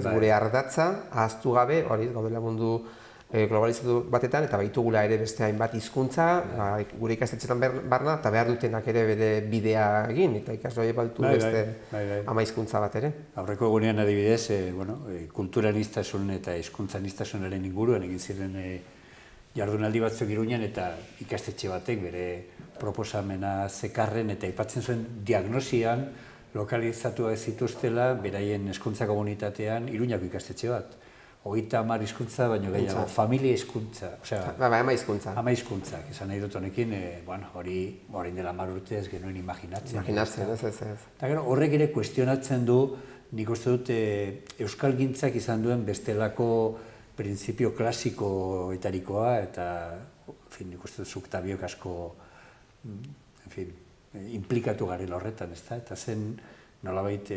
gure ardatza, ahaztu gabe, hori gaudela mundu globalizatu batetan, eta baitugula ere beste hainbat hizkuntza, gure ikastetxetan barna, eta behar dutenak ere bere bidea egin, eta ikasle horiek baditu beste ama hizkuntza bat ere. Aurreko egunean adibidez, kulturaniztasun eta hizkuntzaniztasunaren inguruan egin ziren jardunaldi batzuk Iruñan, eta ikastetxe batek bere proposamena zekarren eta aipatzen zuen diagnosian lokalizatua ez zituztela beraien hezkuntza komunitatean Iruñako ikastetxe bat. 30 hizkuntza baino gehiago, familia hizkuntza. Ama hizkuntza. Ama hizkuntzak, esan nahi dut honekin, hori orain dela 10 urte ez genuen imaginatzen. Ez. Eta gero, horrek ere kuestionatzen du, nik uste dut euskalgintzak izan duen bestelako printzipio klasikoetarikoa, eta nik uste dut zuk Tabiok asko implikatu garela horretan, eta zen nolabait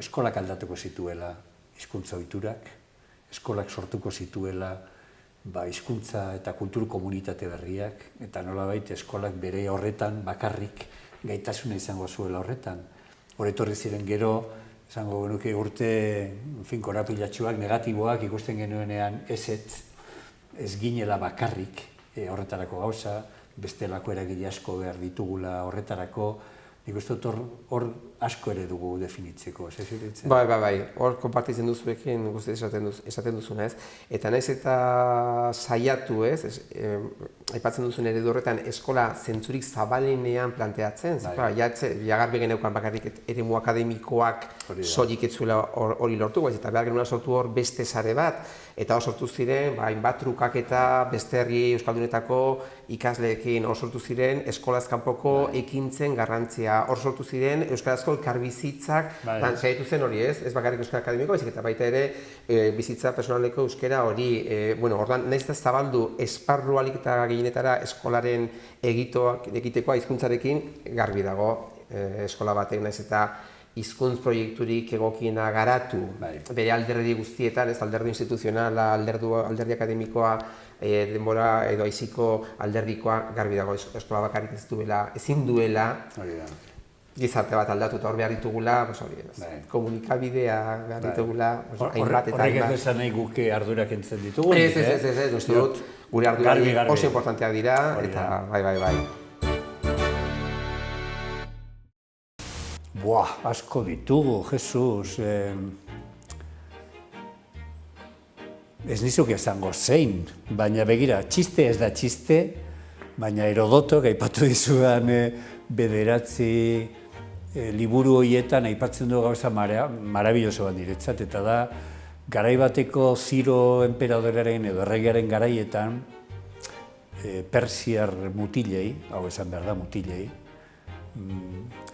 eskolak aldatuko zituela hizkuntza ohiturak, eskolak sortuko zituela hizkuntza eta kultur komunitate berriak, eta nolabait eskolak bere horretan bakarrik gaitasuna izango zuela horretan. Hor etorri ziren gero, esango genuke urte korapilatsuak, negatiboak ikusten genuenean ezetz, ez ginela bakarrik horretarako gauza, bestelako eragile asko behar ditugula horretarako, nik uste dut hor asko ere dugu definitzeko, ez zuritzen? Bai, hor konpartitzen duzuekin guzti esaten duzuna, ez? Eta naiz eta saiatu, ez? Aipatzen duzun eredu horretan eskola zentzurik zabalenean planteatzen, jagarbi geneukan bakarrik eremu akademikoak soilik ez zuela hori lortu, eta behar genuela sortu hor beste sare bat, eta hor sortu ziren, hainbat trukaketa beste herri euskaldunetako ikasleekin, hor sortu ziren eskolaz kanpoko ekintzen garrantzia, hor sortu ziren euskarazko elkarbizitzak, saiatu zen hori, ez bakarrik euskara akademiko, baizik eta baita ere bizitza personaleko euskara hori, orduan nahiz eta zabaldu esparru alik eta gehienetara eskolaren egitekoa hizkuntzarekin garbi dago eskola batek nahiz eta hizkuntz proiekturik egokiena garatu bere alderdi guztietan, ez alderdi instituzionala, alderdi akademikoa, denbora edo aiziko alderdikoa garbi dago eskola bakarrik ezin duela gizarte bat aldatu eta hor behar ditugula, komunikabidea behar ditugula, hainbat eta horrek ez esan nahi guke ardurak entzen ditugu? Ez, uste dut, gure ardurak oso importanteak dira, eta bai. Buah, asko ditugu, Jesus. Ez nizuke esango zein, baina begira, txiste ez da txiste, baina Herodotok aipatu dizudan bederatzi liburu horietan aipatzen du gauza marabilloso bat niretzat, eta da, garai bateko Ziro enperadorearen edo erregearen garaietan, persiar mutilei, hau esan behar da mutilei,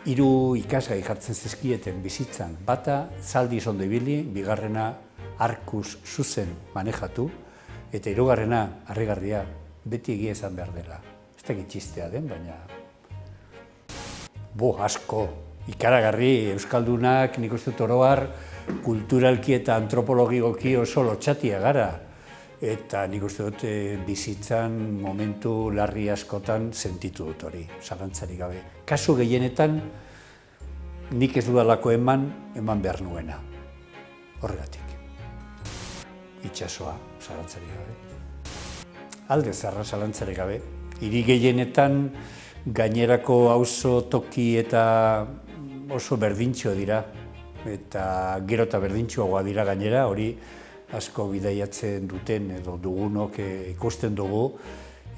3 ikasgai jartzen zizkieten bizitzan, bata zaldiz ondo ibili, bigarrena arkuz zuzen manejatu, eta 3. harrigarria, beti egia esan behar dela. Ez dakit txistea den, baina asko, ikaragarri euskaldunak, nik uste dut oro har, kulturalki eta antropologikoki oso lotxatia gara. Eta nik uste dut bizitzan momentu larri askotan sentitu dut hori, zalantzarik gabe. Kasu gehienetan, nik ez dudalako eman behar nuena. Horregatik. Itxasoa, zalantzarik gabe. Alde zarra zalantzarik gabe. Hiri gehienetan, gainerako auzo toki eta oso berdintxo dira. Eta gero eta berdintxoagoa dira gainera, hori asko bidaiatzen duten edo dugunok ikusten dugu.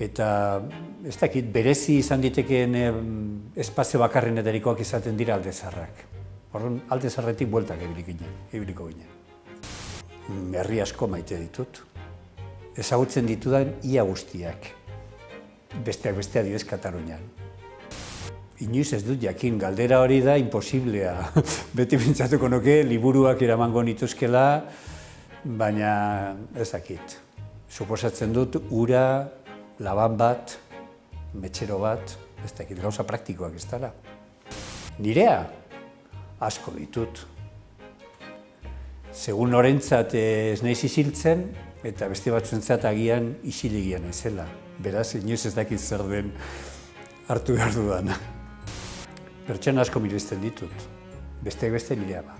Eta ez dakit, berezi izan ditekeen espazio bakarrenetarikoak izaten dira alde zarrak. Horren, alde zarretik bueltak ibiliko ginen. Herri asko maite ditut. Ezagutzen ditudan ia guztiak. Besteak bestea didez Katalunian. Inoiz ez dut jakin, galdera hori da imposiblea. Beti pentsatuko nuke, liburuak eramango nituzkela, baina ez dakit. Suposatzen dut, ura, laban bat, metxero bat, ez dakit, gauza praktikoak ez dela. Nirea, asko ditut. Segun norentzat ez naiz isiltzen, eta beste batzuentzat agian isilegia naizela. Beraz, inoiz ez dakit zer den hartu behar dudana. Pertsona asko miresten ditut, besteak beste nirea ba.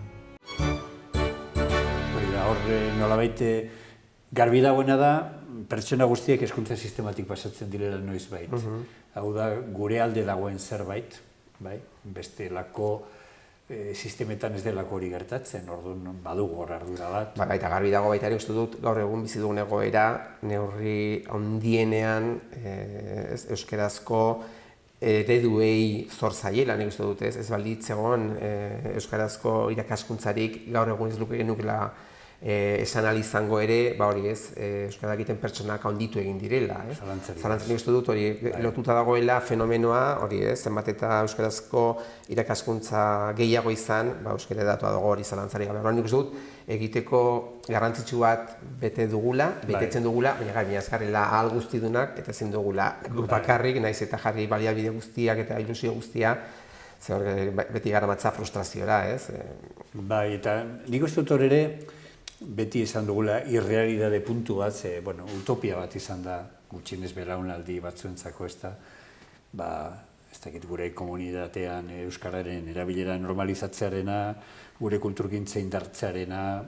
Hor nolabait garbi dagoena da, pertsona guztiek hezkuntza sistematik pasatzen direla noizbait. Hau da, gure alde dagoen zerbait, bestelako sistemetan ez delako hori gertatzen, orduan badugu hor ardura bat. Eta garbi dago baita ere, uste dut, gaur egun bizi dugun egoera, neurri handienean euskarazko ereduei zor zaiela, nik uste dut, ez balditzegon euskarazko irakaskuntzarik gaur egun ez luke genukela esan izango ere, hori ez, euskara egiten pertsonak handitu egin direla. Zalantzak nik uste dut, hori lotuta dagoela fenomenoa, hori ez, zenbat eta euskarazko irakaskuntza gehiago izan, euskara datua dago hori zalantzari gabe. Nik uste dut, egiteko garrantzitsu bat betetzen dugula, baina gara, azkarrela ahal guztidunak, eta ezin dugula bakarrik, naiz eta jarri baliabide guztiak eta ilusio guztia, beti gara matza frustraziora, ez? Eta nik uste dut hor ere, beti izan dugula irrealidade puntu bat, utopia bat izan da, gutxienez belaunaldi batzuentzako ez da, ez dakit gure komunitatean euskararen erabilera normalizatzearena, gure kulturgintza indartzearena,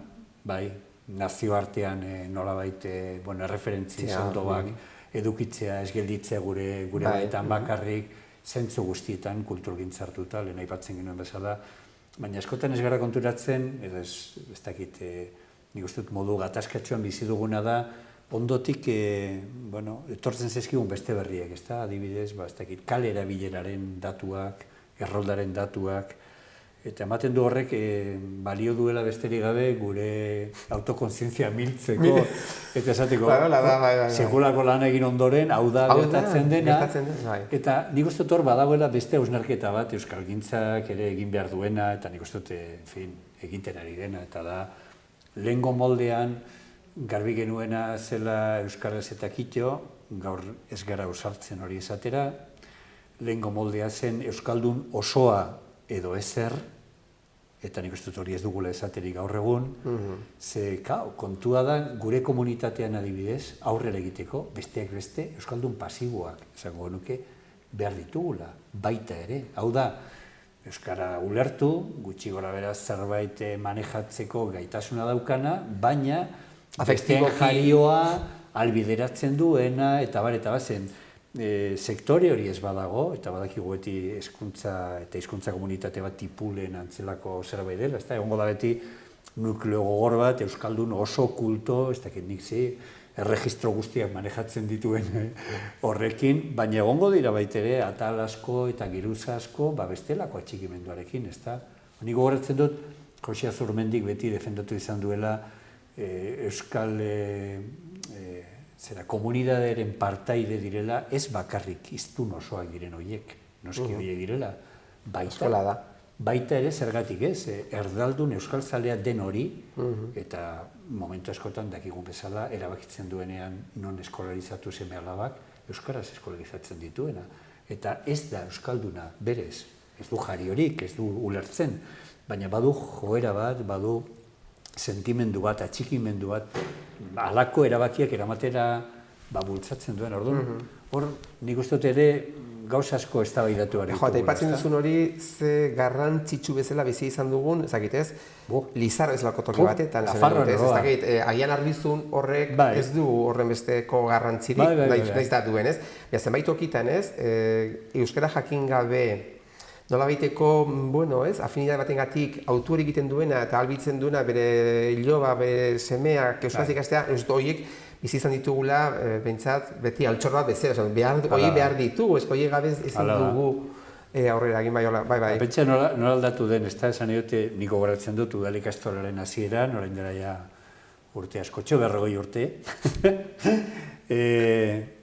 nazioartean nolabait erreferentzi sendoak edukitzea, ez gelditzea gure baitan bakarrik, zentzu guztietan kulturgintza hartuta, lehen aipatzen genuen bezala, baina askotan ez gara konturatzen, edo ez dakit, nik uste dut modu gatazkatxoan bizi duguna da, ondotik, etortzen zaizkigun beste berriak, ez da, adibidez, ez dakit, kale erabileraren datuak, erroldaren datuak, eta ematen du horrek balio duela besterik gabe gure autokontzientzia miltzeko, eta esateko, sekulako lan egin ondoren, hau da gertatzen dena, eta nik uste dut hor badagoela beste hausnarketa bat euskalgintzak ere egin behar duena, eta nik uste dut, egiten ari dena, eta da, lehengo moldean, garbi genuena zela euskaraz eta kitxo, gaur ez gara ausartzen hori esatera, lehengo moldea zen euskaldun osoa edo ezer, eta nik uste dut hori ez dugula esaterik gaur egun, ze kontua da gure komunitatean adibidez, aurrera egiteko, besteak beste, euskaldun pasiboak, esango genuke, behar ditugula, baita ere. Hau da, euskara ulertu, gutxi gora beraz zerbait manejatzeko gaitasuna daukana, baina besteen jarioa albideratzen duena, eta bazen, sektore hori ez badago, eta badakigu beti hezkuntza eta hizkuntza komunitate bat tipulen antzelako zerbait dela, egongo da beti nukleo gogor bat, euskaldun oso kulto, ez dakit nik erregistro guztiak manejatzen dituen horrekin, baina egongo dira baitere atal asko eta geruza asko bestelako atxikimenduarekin, ez da? Nik gogoratzen dut, Josi Azurmendik beti defendatu izan duela euskal komunitatearen partaide direla, ez bakarrik hiztun osoak diren horiek, noski horiek direla, baita ere zergatik ez, erdaldun euskaltzalea den hori, eta momentu askotan dakigun bezala erabakitzen duenean non eskolaritzatu seme alabak, euskaraz eskolarizatzen dituena, eta ez da euskalduna berez, ez du jari horik, ez du ulertzen, baina badu joera bat, badu sentimendu bat, atxikimendu bat, halako erabakiak eramatera bultzatzen duen, orduan. Hor, nik uste dut ere gauza asko eztabaidatu ari ditugu. Eta aipatzen duzun hori ze garrantzitsu bezala bizi izan dugun, ezakit ez, Lizar bezalako toki batetan, agian Arbizun horrek ez du horren besteko garrantzirik, nahiz da duen, ez? Zenbait tokitan, ez, euskara jakin gabe, nola baiteko, afinidade batengatik autu egiten duena eta albitzen duena bere iloba, bere semeak euskaraz ikastea, ez dut horiek bizi izan ditugula, behintzat, beti altxor bat bezala, hori behar ditugu, ez horiek gabe ezin dugu aurrera egin bai. Pentsa nola aldatu den, ez da, esan edote, niko goratzen dut udal ikastolaren hasieran, orain dela ja urte askotxo, 40 urte,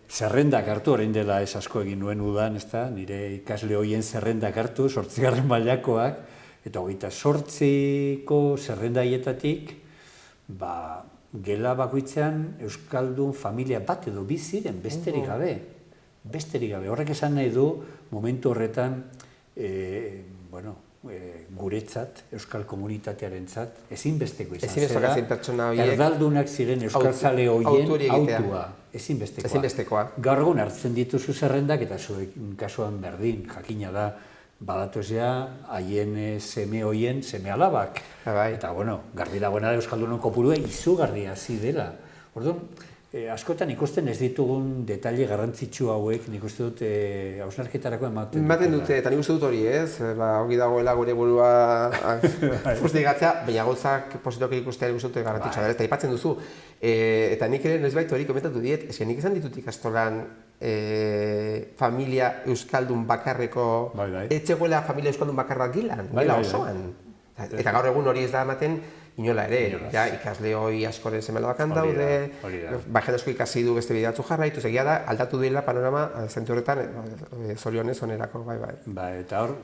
zerrendak hartu, orain dela ez asko egin nuen udan, nire ikasle horien zerrendak hartu, 8. mailakoak, eta 28ko zerrenda haietatik, gela bakoitzean euskaldun familia bat edo biziren besterik gabe. Horrek esan nahi du, momentu horretan, guretzat, euskal komunitatearentzat, ezinbesteko izan zera, erdaldunak ziren euskaltzale horien autua, ezinbestekoa. Gaur egun hartzen dituzu zerrendak eta zuek kasuan berdin, jakina da, badatuzea haien seme horien seme alabak. Eta, garbi dagoena da euskaldunon kopurua izugarria zi dela. Orduan, askotan ikusten ez ditugun detaile garrantzitsu hauek, nik uste dut hausnarketarako ematen dut. Ematen dute, eta nik uste dut hori ez, hori dagoela gure burua fustigatzea, baina gauzak positoki ikustea nik uste dut garrantzitsua. Eta aipatzen duzu, eta nik ere noizbait hori komentatu diet, eske nik izan ditut ikastolan familia euskaldun bakarreko, etxegoela familia euskaldun bakarrak gilan osoan. Eta gaur egun hori ez da ematen inola ere, ikasle hori askoren semelabakan daude, jendezko ikasi du beste bideatzu jarraitu, egia da, aldatu duela panorama zentu horretan zorionez onerako, Eta hor,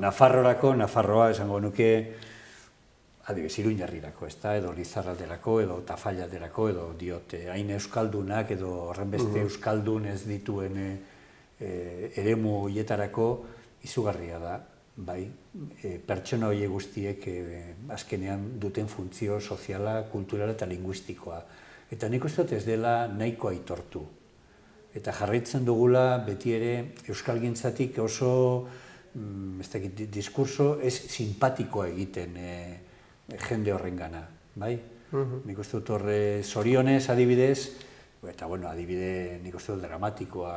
Nafarroa esango nuke, adibidez, Iruñarrirako, edo Lizarralderako, edo Tafallalderako, edo diote, hain euskaldunak, edo horren beste euskaldun ez dituen eremu hietarako izugarria da. Pertsona horiek guztiek azkenean duten funtzio soziala, kulturala eta linguistikoa. Eta nik uste dut ez dela nahiko aitortu. Eta jarraitzen dugula beti ere euskalgintzatik oso diskurso ez simpatikoa egiten jende horrengana. Nik uste dut horre zorionez adibidez, eta bueno, adibide nik uste dut dramatikoa,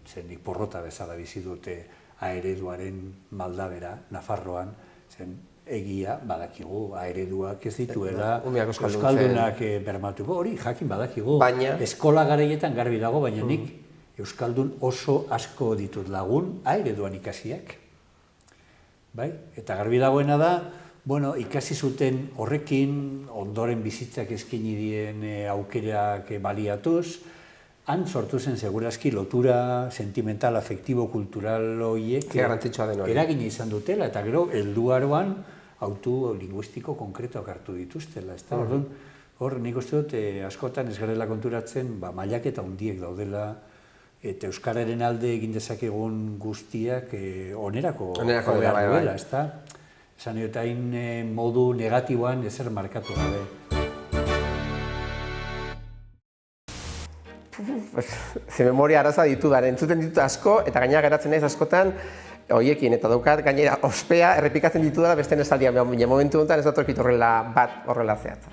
zen nik porrota bezala bizi dute aereduaren maldabera, Nafarroan, zen egia badakigu aereduak ez dituela, euskaldunak bermatuko, hori jakin badakigu, eskola garaietan garbi dago, baina nik euskaldun oso asko ditut lagun aereduan ikasiak. Bai? Eta garbi dagoena da, bueno, ikasi zuten horrekin, ondoren bizitzak eskaini dien aukerak baliatuz, han sortu zen segurazki lotura sentimental, afektibo, kultural horiek eragina izan dutela, eta gero helduaroan autu linguistiko konkretoak hartu dituztela. Orduan, hor nik uste dut askotan ez garela konturatzen mailaketa handiek daudela, eta euskararen alde egin dezakegun guztiak onerako behar duela, ezta? Esan diotain modu negatiboan ezer markatu gabe. Ze memoria arazoa ditu da, entzuten ditut asko, eta gainera geratzen naiz askotan horiekin, eta daukat gainera ospea errepikatzen ditu da beste esaldian, baina momentu honetan ez datorkit horrela bat horrela zehatza.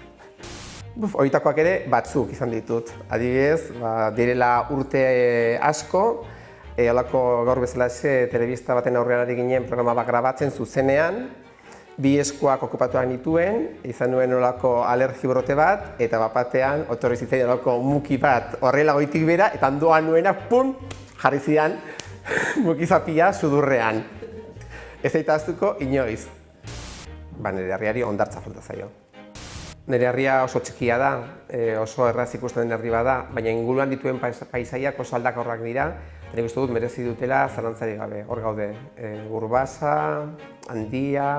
Horietakoak ere batzuk izan ditut. Adibidez, direla urte asko, holako gaur bezala telebista baten aurrean ari ginen programa bat grabatzen zuzenean, bi eskuak okupatuak nituen, izan nuen olako alergi brote bat, eta bapatean, otorri zitzaidan olako muki bat horrela goitik bera, eta handoan nuena, pum, jarri zidan mukizapia sudurrean. Ez aitaztuko inoiz. Nire herriari hondartza falta zaio. Nire herria oso txikia da, oso erraz ikusten den herri bada, baina inguruan dituen paisaiak oso aldakorrak dira, eta nik uste dut merezi dutela zalantzarik gabe. Hor gaude, Urbasa, Handia,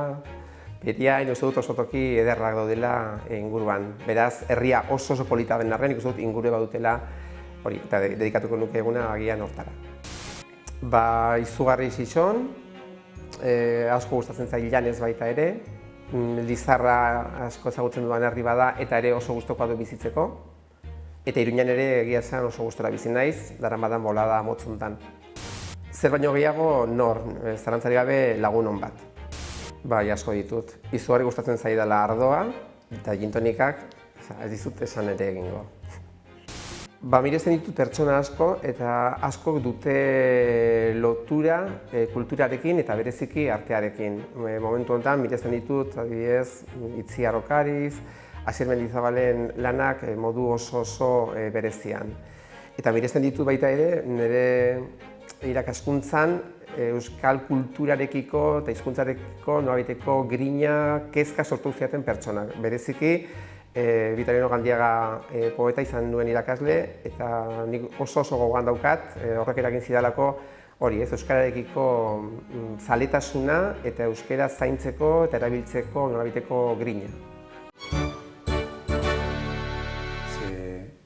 Beria, nik uste dut oso toki ederrak daudela inguruan. Beraz, herria oso polita den arren, nik uste dut ingurue badutela hori, eta dedikatuko nuke eguna agian hortara. Izugarri Xixon, asko gustatzen zailan ez baita ere, Lizarra asko ezagutzen dudan herri bada eta ere oso gustokoa du bizitzeko. Eta Iruñan ere egia esan oso gustora bizi naiz, daramadan bolada motzuntan. Zer baino gehiago nor, zalantzarik gabe lagun on bat. Asko ditut. Izugarri gustatzen zaidala ardoa eta gin tonikak ez dizut esan ere egingo. Miresten ditut pertsona asko eta askok dute lotura kulturarekin eta bereziki artearekin. Momentu honetan miresten ditut adibidez Itziar Okariz, Asier Mendizabalen lanak modu oso berezian. Eta miresten ditut baita ere nire irakaskuntzan euskal kulturarekiko eta hizkuntzarekiko nolabaiteko grina, kezka sortu ziaten pertsonak. Bereziki Vitorino Gandiaga poeta izan duen irakasle, eta nik oso gogoan daukat, horrek eragin zidalako hori, euskararekiko zaletasuna eta euskara zaintzeko eta erabiltzeko nolabiteko grina.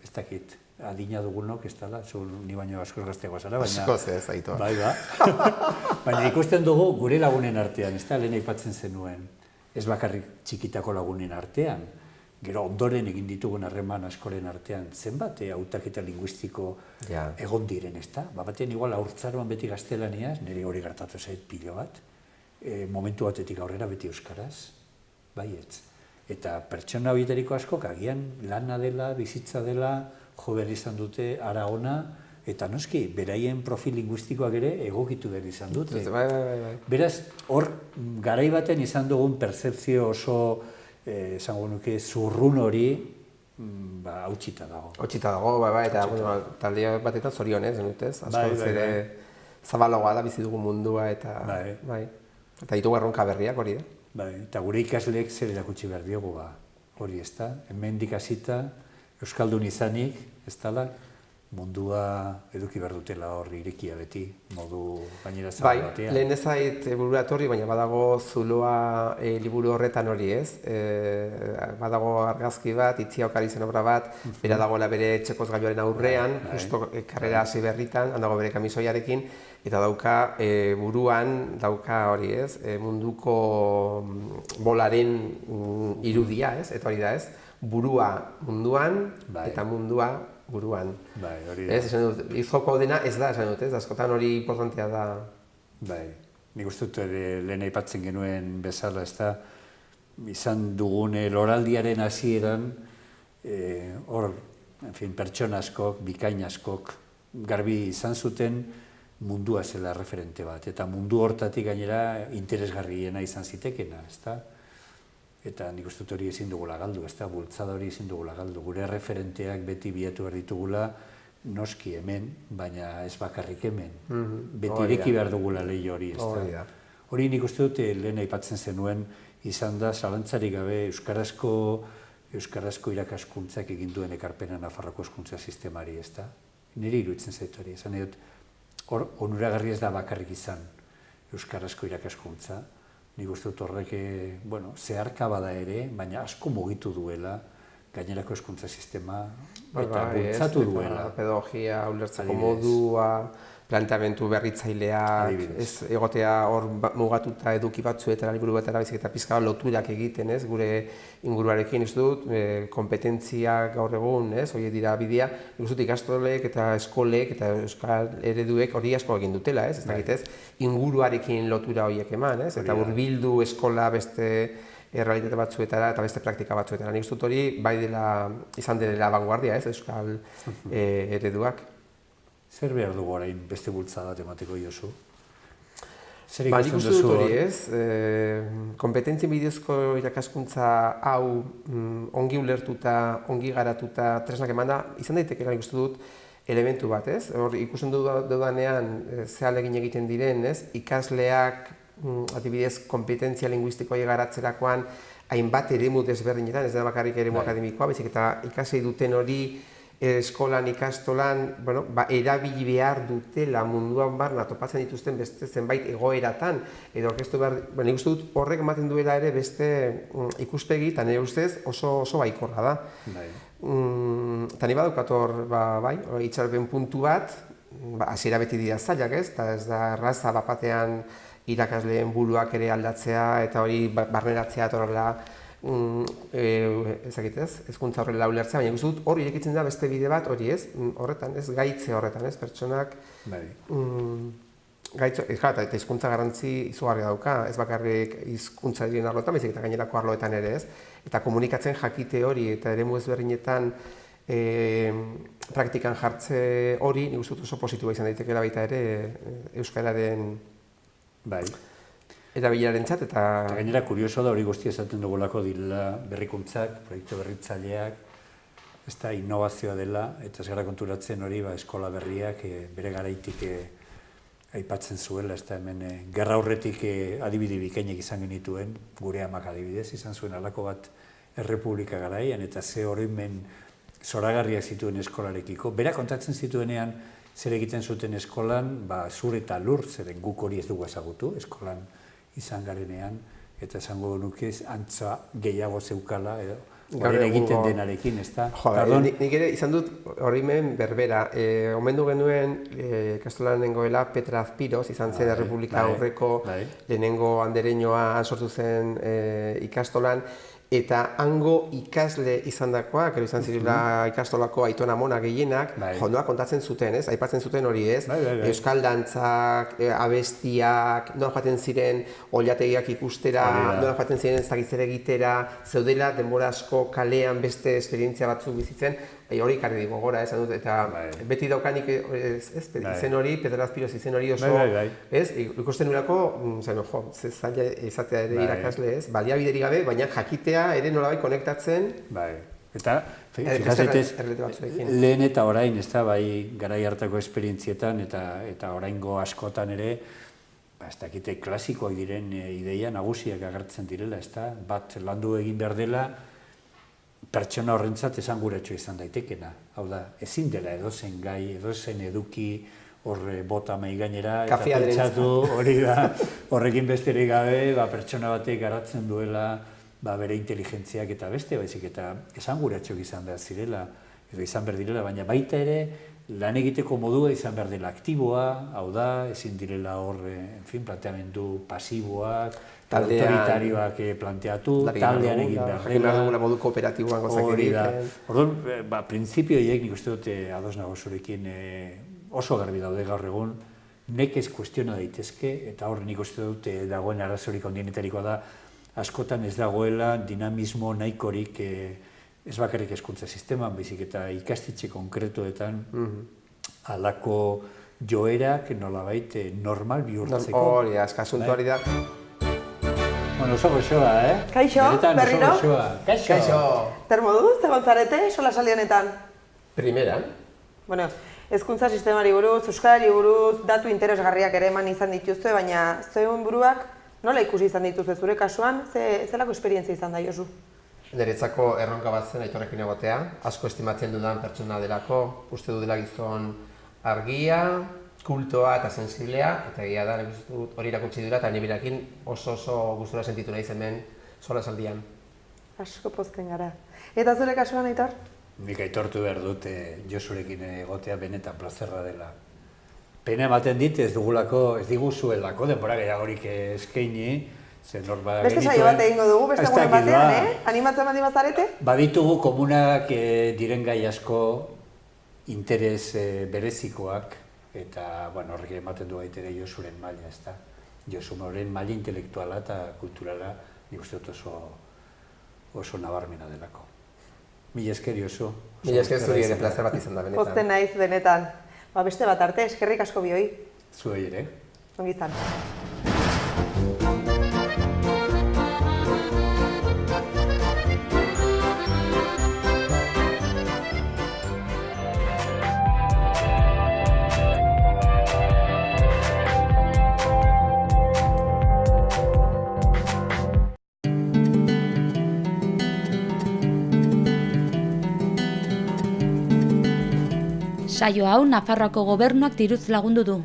Ez dakit, adina dugunok ez dela, ni baino askoz gazteagoa zara, baina... Askoz ez, aitoa. Baina ikusten dugu gure lagunen artean, ez da, lehen aipatzen zenuen, ez bakarrik txikitako lagunen artean, gero ondoren egin ditugun harreman askoren artean zenbat hautaketa linguistiko egon diren, ez da? Batean igual haurtzaroan beti gaztelaniaz, nire hori gertatu zait pilo bat, momentu batetik aurrera beti euskaraz, baietz. Eta pertsona horietariko askok agian lana dela, bizitza dela, jo behar izan dute ara ona, eta noski, beraien profil linguistikoak ere egokitu behar izan dute. Beraz, hor, garai baten izan dugun pertzepzio oso esango nuke zurrun hori hautsita dago. Hautsita dago, eta talde batetan zorionez, zenutez, askoz ere zabalagoa da bizi dugu mundua eta ditugu erronka berriak hori da. Eta gure ikasleek zer erakutsi behar diogu hori ez da, hemendik hasita euskaldun izanik, ez dala, mundua eduki behar dutela hor irekia beti, modu gainera zabal batean. Lehen ezait burura etorri, baina badago zuloa liburu horretan hori ez. Badago argazki bat, Itziar Okarizen obra bat, bera dagoela bere etxekoz gailuaren aurrean, justo karrera hasi berritan, handago bere kamisoiarekin, eta dauka buruan, dauka hori ez, munduko bolaren irudia ez, eta hori da ez, burua munduan eta mundua buruan. Izoko dena ez da, esan dut, askotan hori importantea da. Nik uste dut lehen aipatzen genuen bezala, ez da, izan dugun loraldiaren hasieran, hor, pertsona askok, bikain askok, garbi izan zuten mundua zela referente bat, eta mundu hortatik gainera interesgarriena izan zitekena, ezta? Eta nik uste dut hori ezin dugula galdu, ezta? Bultzada hori ezin dugula galdu. Gure referenteak beti bilatu behar ditugula, noski hemen, baina ez bakarrik hemen. Beti ireki behar dugula lehi hori, ezta? Hori nik uste dut lehen aipatzen zenuen izan da, zalantzarik gabe euskarazko irakaskuntzak egin duen ekarpena Nafarroko hezkuntza sistemari, ezta? Niri iruditzen zait hori, esan dut, hor onuragarri ez da bakarrik izan euskarazko irakaskuntza. Nik uste dut horrek, zeharka bada ere, baina asko mugitu duela gainerako hezkuntza sistema eta bultzatu duela. Pedagogia, ulertzeko modua, planteamendu berritzaileak, ez egotea hor mugatuta eduki batzuetara, liburu batera baizik eta pizka bat loturak egiten, ez, gure inguruarekin, ez dut, kompetentziak gaur egun, ez, horiek dira bidea, nik uste dut ikastolek eta eskolek eta euskal ereduek hori asko egin dutela, ez, ez, inguruarekin lotura horiek eman, ez, eta hurbildu eskola beste errealitate batzuetara eta beste praktika batzuetara. Nik uste dut hori bai izan dela vanguardia, ez, euskal ereduak. Zer behar dugu orain beste bultzada emateko Josu? Nik uste dut hori ez, kompetentzien bidezko irakaskuntza hau ongi ulertuta, ongi garatuta, tresnak emanda, izan daitekeela nik uste dut elementu bat, ez? Hor ikusten dudanean ze ahalegin egiten diren, ez? Ikasleak, adibidez, kompetentzia linguistikoa garatzerakoan hainbat eremu desberdinetan, ez da bakarrik eremu akademikoa, baizik eta ikasi duten hori eskolan, ikastolan, erabili behar dutela munduan barna topatzen dituzten beste zenbait egoeratan, edo orkestu behar, nik uste dut horrek ematen duela ere beste ikuspegi, eta nire ustez oso baikorra da. Eta nire badaukat hor, itxaropen puntu bat, hasiera beti dira zailak ez, eta ez da erraza bapatean irakasleen buruak ere aldatzea, eta hori barneratzea eta horrela, hezkuntza horrela ulertzea, baina guztut hor irekitzen da beste bide bat hori ez, horretan ez, gaitze horretan ez, pertsonak gaitzo, eta hizkuntza garrantzi izugarria dauka, ez bakarrik hizkuntzaren arloetan, baizik eta gainerako arloetan ere ez, eta komunikatzen jakite hori eta eremu ezberdinetan praktikan jartze hori, nik uste oso positiboa izan daitekeela baita ere euskararen erabilarentzat eta gainera kurioso da hori guztia esaten dugulako direla berrikuntzak, proiektu berritzaileak, ez da innovazioa dela, eta ez gara konturatzen hori eskola berriak bere garaitik aipatzen zuela, ez da hemen gerra aurretik adibide bikainek izan genituen, gure amak adibidez, izan zuen halako bat errepublika garaian, eta ze oroimen zoragarriak zituen eskolarekiko. Bera kontatzen zituenean zer egiten zuten eskolan, zur eta lur, zeren guk hori ez dugu ezagutu, eskolan izan garenean, eta esango nukez, antza gehiago zeukala, horren egiten denarekin, ez da? Nik ere izan dut horrimen berbera. Omendu genuen ikastolan nengoela Petra Azpiroz, izan zen Errepublika aurreko lehenengo andereñoa sortu zen ikastolan, eta hango ikasle izandakoak, gero izan zirela ikastolako aitona amona gehienak, nola kontatzen zuten, ez? Aipatzen zuten hori, ez? Euskal dantzak, abestiak, nola joaten ziren oilategiak ikustera, nola joaten ziren ez dakitzere egitera, zeudela denbora asko kalean beste esperientzia batzuk bizitzen, hori ikarri digo gora, esan dut, eta beti daukanik izen hori, Pedro Azpiroz izen hori oso, ez? Ikusten nurako, ze zaila izatea ere irakasle, ez? Baliabiderik gabe, baina jakitea ere nolabait konektatzen. Eta, fijazitez, lehen eta orain, ez da, garai hartako esperientzietan eta oraingo askotan ere, ez dakite klasikoak diren ideia nagusiak agertzen direla, ez da, bat landu egin behar dela, pertsona horrentzat esanguratxo izan daitekena. Hau da, ezin dela edozen gai, edozen eduki horre bota mai gainera, eta pentsatu hori da, horrekin besterik gabe, pertsona batek garatzen duela bere inteligentziak eta beste, baizik eta esanguratxo izan behar zirela, edo izan behar direla, baina baita ere, lan egiteko modua izan behar dela aktiboa, hau da, ezin direla hor, planteamendu pasiboak, autoritarioak planteatu, taldean egin behar dela. Jakin behar modu kooperatiboan gozak egiten. Orduan, printzipioiek nik uste dute ados nago zurekin oso garbi daude gaur egun, nekez kuestiona daitezke, eta hor nik uste dute dagoen arazorik ondienetarikoa da, askotan ez dagoela dinamismo nahikorik ez bakarrik hezkuntza sisteman, baizik eta ikastetxe konkretuetan halako joerak nolabait normal bihurtzeko. Hori, askasuntu hori da. Bueno, oso goxoa, Kaixo, Benetan, berriro? oso goxoa. Kaixo! Zer moduz, egontzarete, solasaldi honetan? Primeran. Bueno, hezkuntza sistemari buruz, euskarari buruz, datu interesgarriak ere eman izan dituzue, baina zeuen buruak nola ikusi izan dituzue zure kasuan, zelako esperientzia izan da, Josu? Niretzako erronka bat zen Aitorrekin egotea, asko estimatzen dudan pertsona delako, uste du dela gizon argia, kultoa eta sensiblea, eta egia da, nik uste dut hori irakutsi dira, eta nibirakin oso gustura sentitu nahi hemen solasaldian. Asko pozten gara. Eta zure kasuan, Aitor? Nik aitortu behar dut Josurekin egotea benetan plazerra dela. Pena ematen dit ez diguzuelako denbora gehiagorik eskaini, ze norba Beste saio bat egingo dugu, beste egunen batean, Animatzen baldin bazarete? Baditugu komunak diren gai asko interes berezikoak, eta horrek ematen du baitere Josuren maila, ezta? Josuren maila intelektuala eta kulturala nik uste dut oso nabarmena delako. Mila esker, Josu. Mila esker zuri ere plazer bat izan da benetan. Pozten naiz benetan. Beste bat arte, eskerrik asko bioi. Zuei ere. Ongi izan. Saio hau Nafarroako Gobernuak diruz lagundu du.